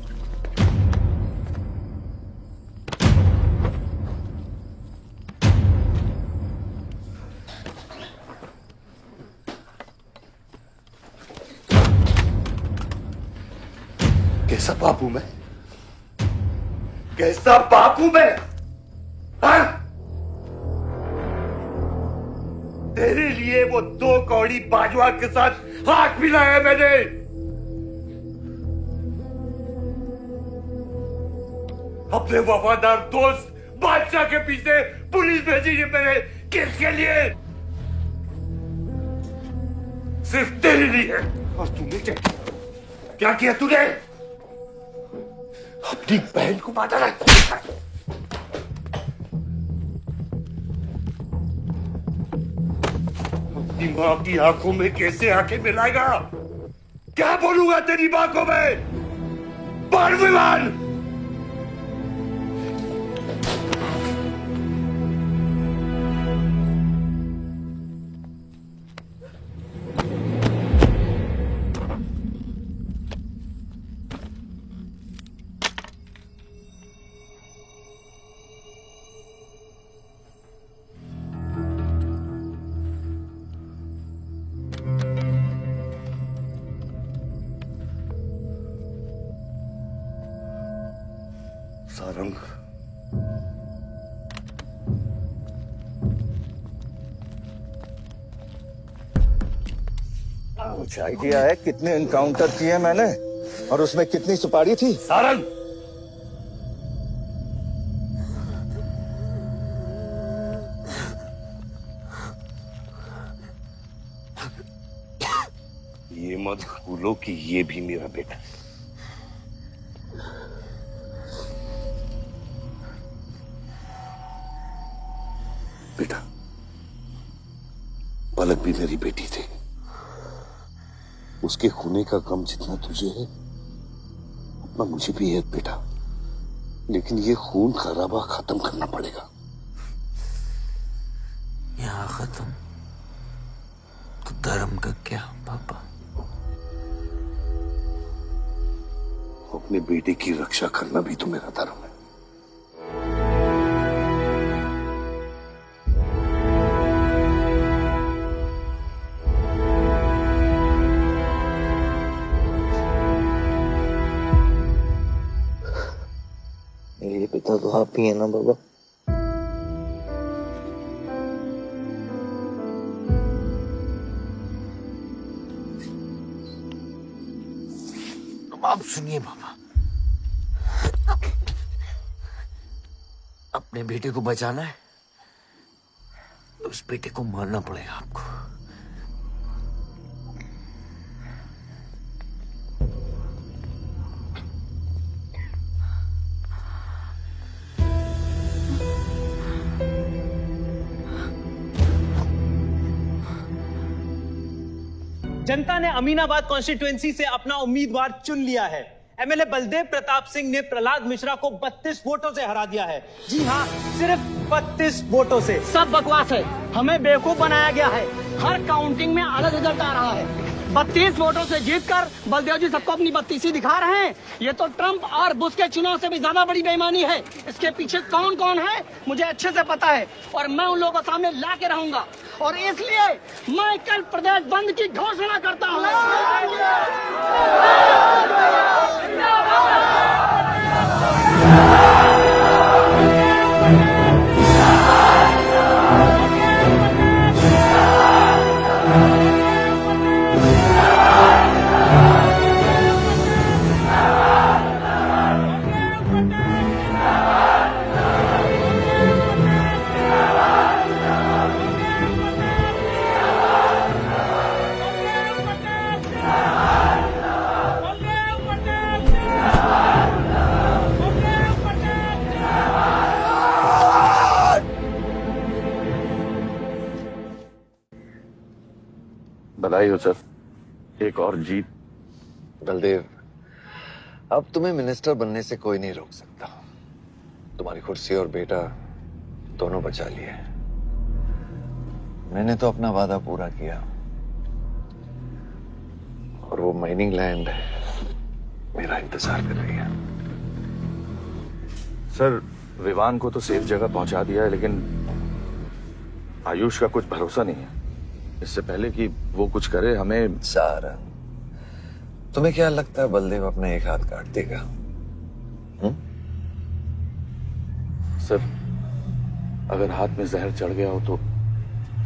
कैसा बाप हूं मैं? कैसा बाप हूं मैं? हाँ? तेरे लिए वो 2 कौड़ी बाजवा के साथ हाथ मिलाया मैंने। अपने वफादार दोस्त बादशाह के पीछे पुलिस भेजी है मैंने। किसके लिए? सिर्फ तेरे लिए। और तूने क्या किया तूने? अपनी बहन को मारा ना। अपनी मां की आंखों में कैसे आंखें मिलाएगा? क्या बोलूंगा तेरी मां को मैं? बाल विमान। सारंग, कुछ आइडिया है कितने एनकाउंटर किए मैंने और उसमें कितनी सुपारी थी? सारंग, ये मत भूलो कि ये भी मेरा बेटा है। बेटा, पलक भी मेरी बेटी थी। उसके खोने का गम जितना तुझे है उतना मुझे भी है बेटा, लेकिन ये खून खराबा खत्म करना पड़ेगा। यहाँ खत्म तो धर्म का क्या पापा? अपने बेटे की रक्षा करना भी तो मेरा धर्म है। मेरे पिता तो आप ही है ना बाबा? आप सुनिए बाबा, अपने बेटे को बचाना है तो उस बेटे को मारना पड़ेगा आपको। जनता ने अमीनाबाद कॉन्स्टिट्यूएंसी से अपना उम्मीदवार चुन लिया है। एमएलए बलदेव प्रताप सिंह ने प्रहलाद मिश्रा को 32 वोटों से हरा दिया है। जी हाँ, सिर्फ 32 वोटों से। सब बकवास है, हमें बेवकूफ बनाया गया है। हर काउंटिंग में अलग रिजल्ट आ रहा है। 32 वोटों से जीतकर बलदेव जी सबको अपनी बत्तीसी दिखा रहे हैं। ये तो ट्रंप और बुश के चुनाव से भी ज्यादा बड़ी बेईमानी है। इसके पीछे कौन कौन है मुझे अच्छे से पता है और मैं उन लोगों को सामने ला के रहूंगा और इसलिए मैं कल प्रदेश बंद की घोषणा करता हूँ। बधाई हो सर, एक और जीत। बलदेव, अब तुम्हें मिनिस्टर बनने से कोई नहीं रोक सकता। तुम्हारी कुर्सी और बेटा दोनों बचा लिए। मैंने तो अपना वादा पूरा किया और वो माइनिंग लैंड मेरा इंतजार कर रही है। सर, विवान को तो सेफ जगह पहुंचा दिया है, लेकिन आयुष का कुछ भरोसा नहीं है। इससे पहले कि वो कुछ करे हमें। सारा, तुम्हें क्या लगता है बलदेव अपना एक हाथ काट देगा? सर, अगर हाथ में जहर चढ़ गया हो तो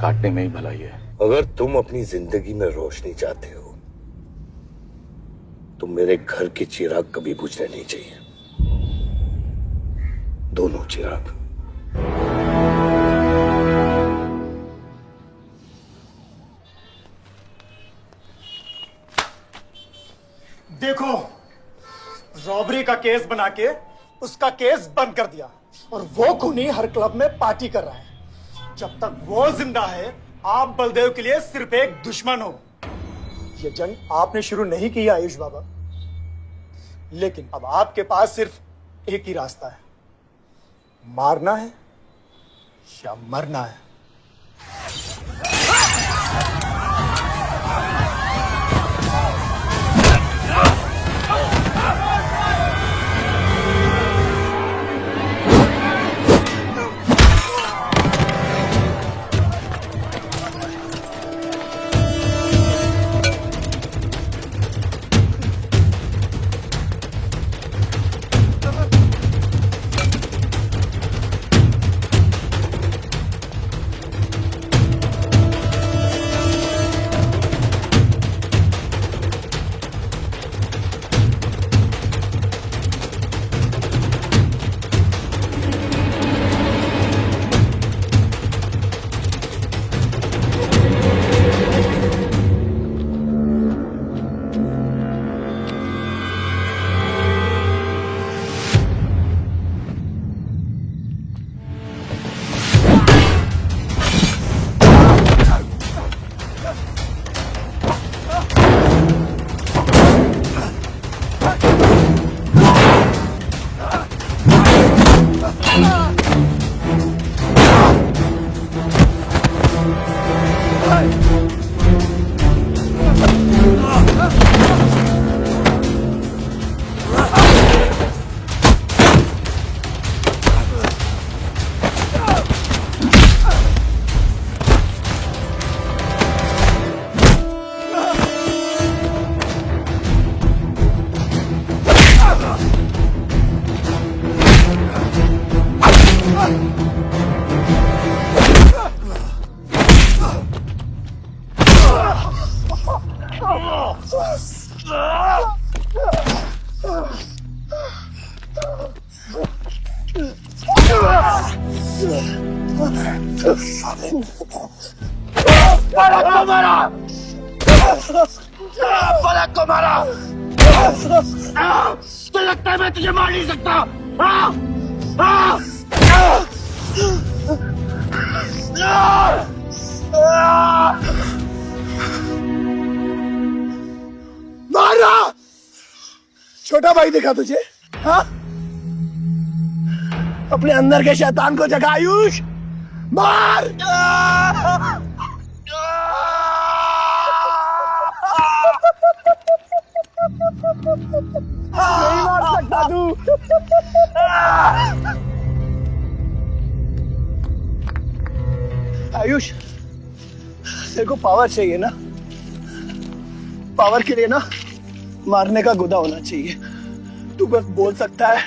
काटने में ही भलाई है। अगर तुम अपनी जिंदगी में रोशनी चाहते हो तो मेरे घर के चिराग कभी बुझने नहीं चाहिए। दोनों चिराग। देखो, रॉबरी का केस बना के उसका केस बंद कर दिया और वो खूनी हर क्लब में पार्टी कर रहा है। जब तक वो जिंदा है, आप बलदेव के लिए सिर्फ एक दुश्मन हो। ये जंग आपने शुरू नहीं की आयुष बाबा, लेकिन अब आपके पास सिर्फ एक ही रास्ता है, मारना है या मरना है। पलक को मारा, पलक को मारा। तो लगता है मैं तुझे मार नहीं सकता। मारा। छोटा भाई दिखा तुझे? हाँ, अपने अंदर के शैतान को जगा आयुष, मार। नहीं मार सकता तू। आयुष, तेरे को पावर चाहिए ना? पावर के लिए ना मारने का गुदा होना चाहिए। तू बस बोल सकता है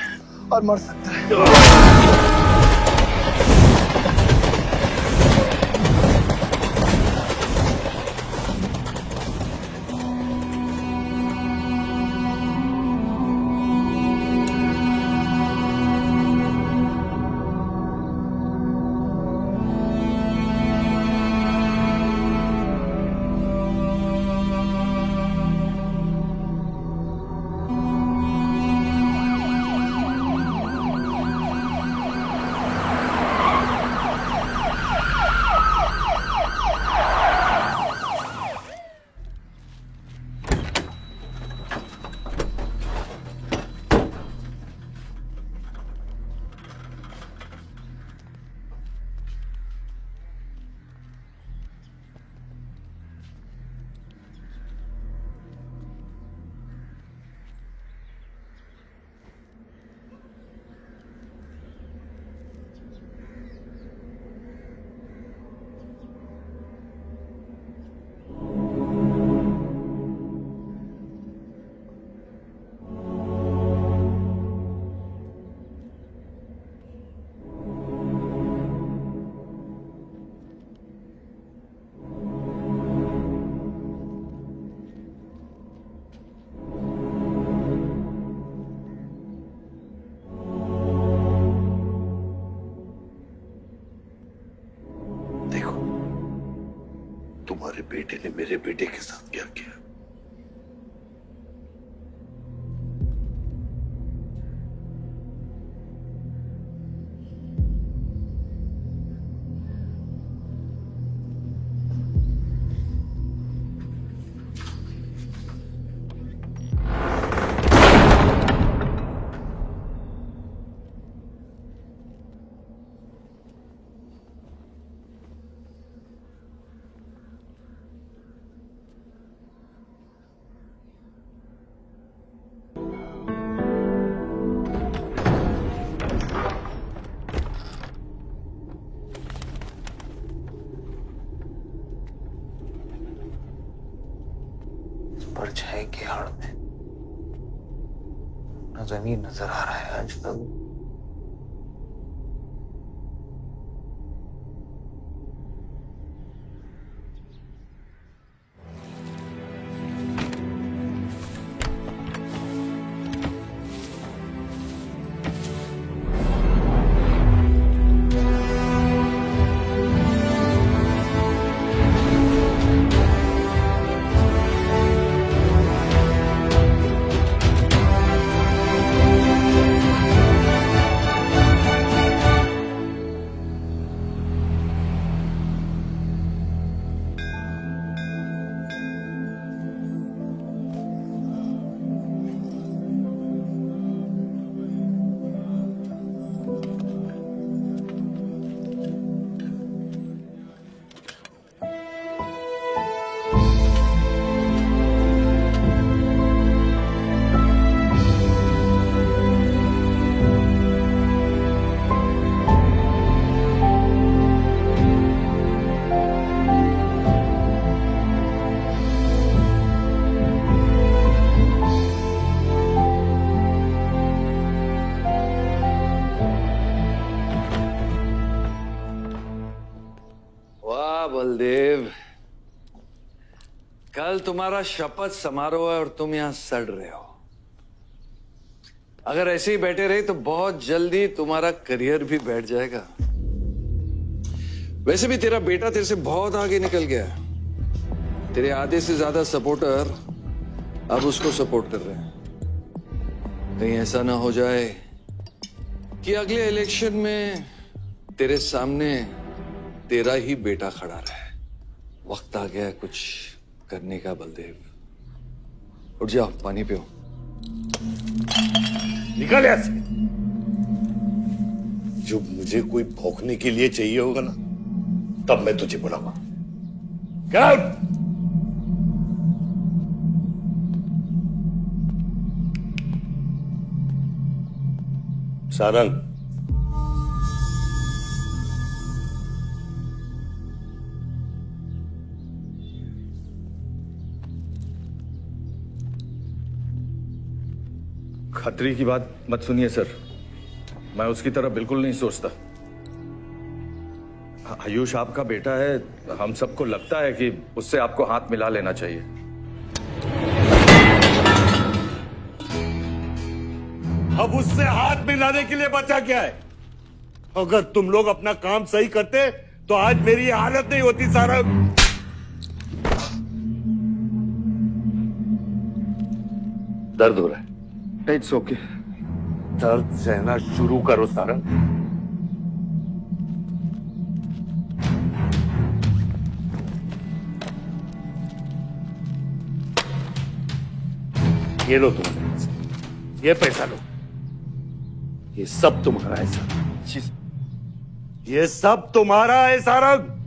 और मर सकता है। तुम्हारे बेटे ने मेरे बेटे के साथ क्या किया? परछाई की आड़ में न जमीन नजर आ रहा है आज तक। बलदेव, कल तुम्हारा शपथ समारोह है और तुम यहां सड़ रहे हो। अगर ऐसे ही बैठे रहे तो बहुत जल्दी तुम्हारा करियर भी बैठ जाएगा। वैसे भी तेरा बेटा तेरे से बहुत आगे निकल गया है। तेरे आधे से ज्यादा सपोर्टर अब उसको सपोर्ट कर रहे हैं। कहीं ऐसा ना हो जाए कि अगले इलेक्शन में तेरे सामने तेरा ही बेटा खड़ा रहे। वक्त आ गया कुछ करने का बलदेव। उठ जाओ, पानी पियो। निकल यहाँ से। जब मुझे कोई भौंकने के लिए चाहिए होगा ना, तब मैं तुझे बुलाऊंगा। Get out! सारंग, खतरी की बात मत सुनिए सर, मैं उसकी तरह बिल्कुल नहीं सोचता। आयुष आपका बेटा है, हम सबको लगता है कि उससे आपको हाथ मिला लेना चाहिए। अब उससे हाथ मिलाने के लिए बचा क्या है? अगर तुम लोग अपना काम सही करते तो आज मेरी ये हालत नहीं होती। सारंग, दर्द हो रहा है? It's okay. दर्द सहना शुरू करो सारंग। ये लो तुम्हारे पैसे, ये पैसा लो। ये सब तुम्हारा है सारंग, ये सब तुम्हारा है सारंग।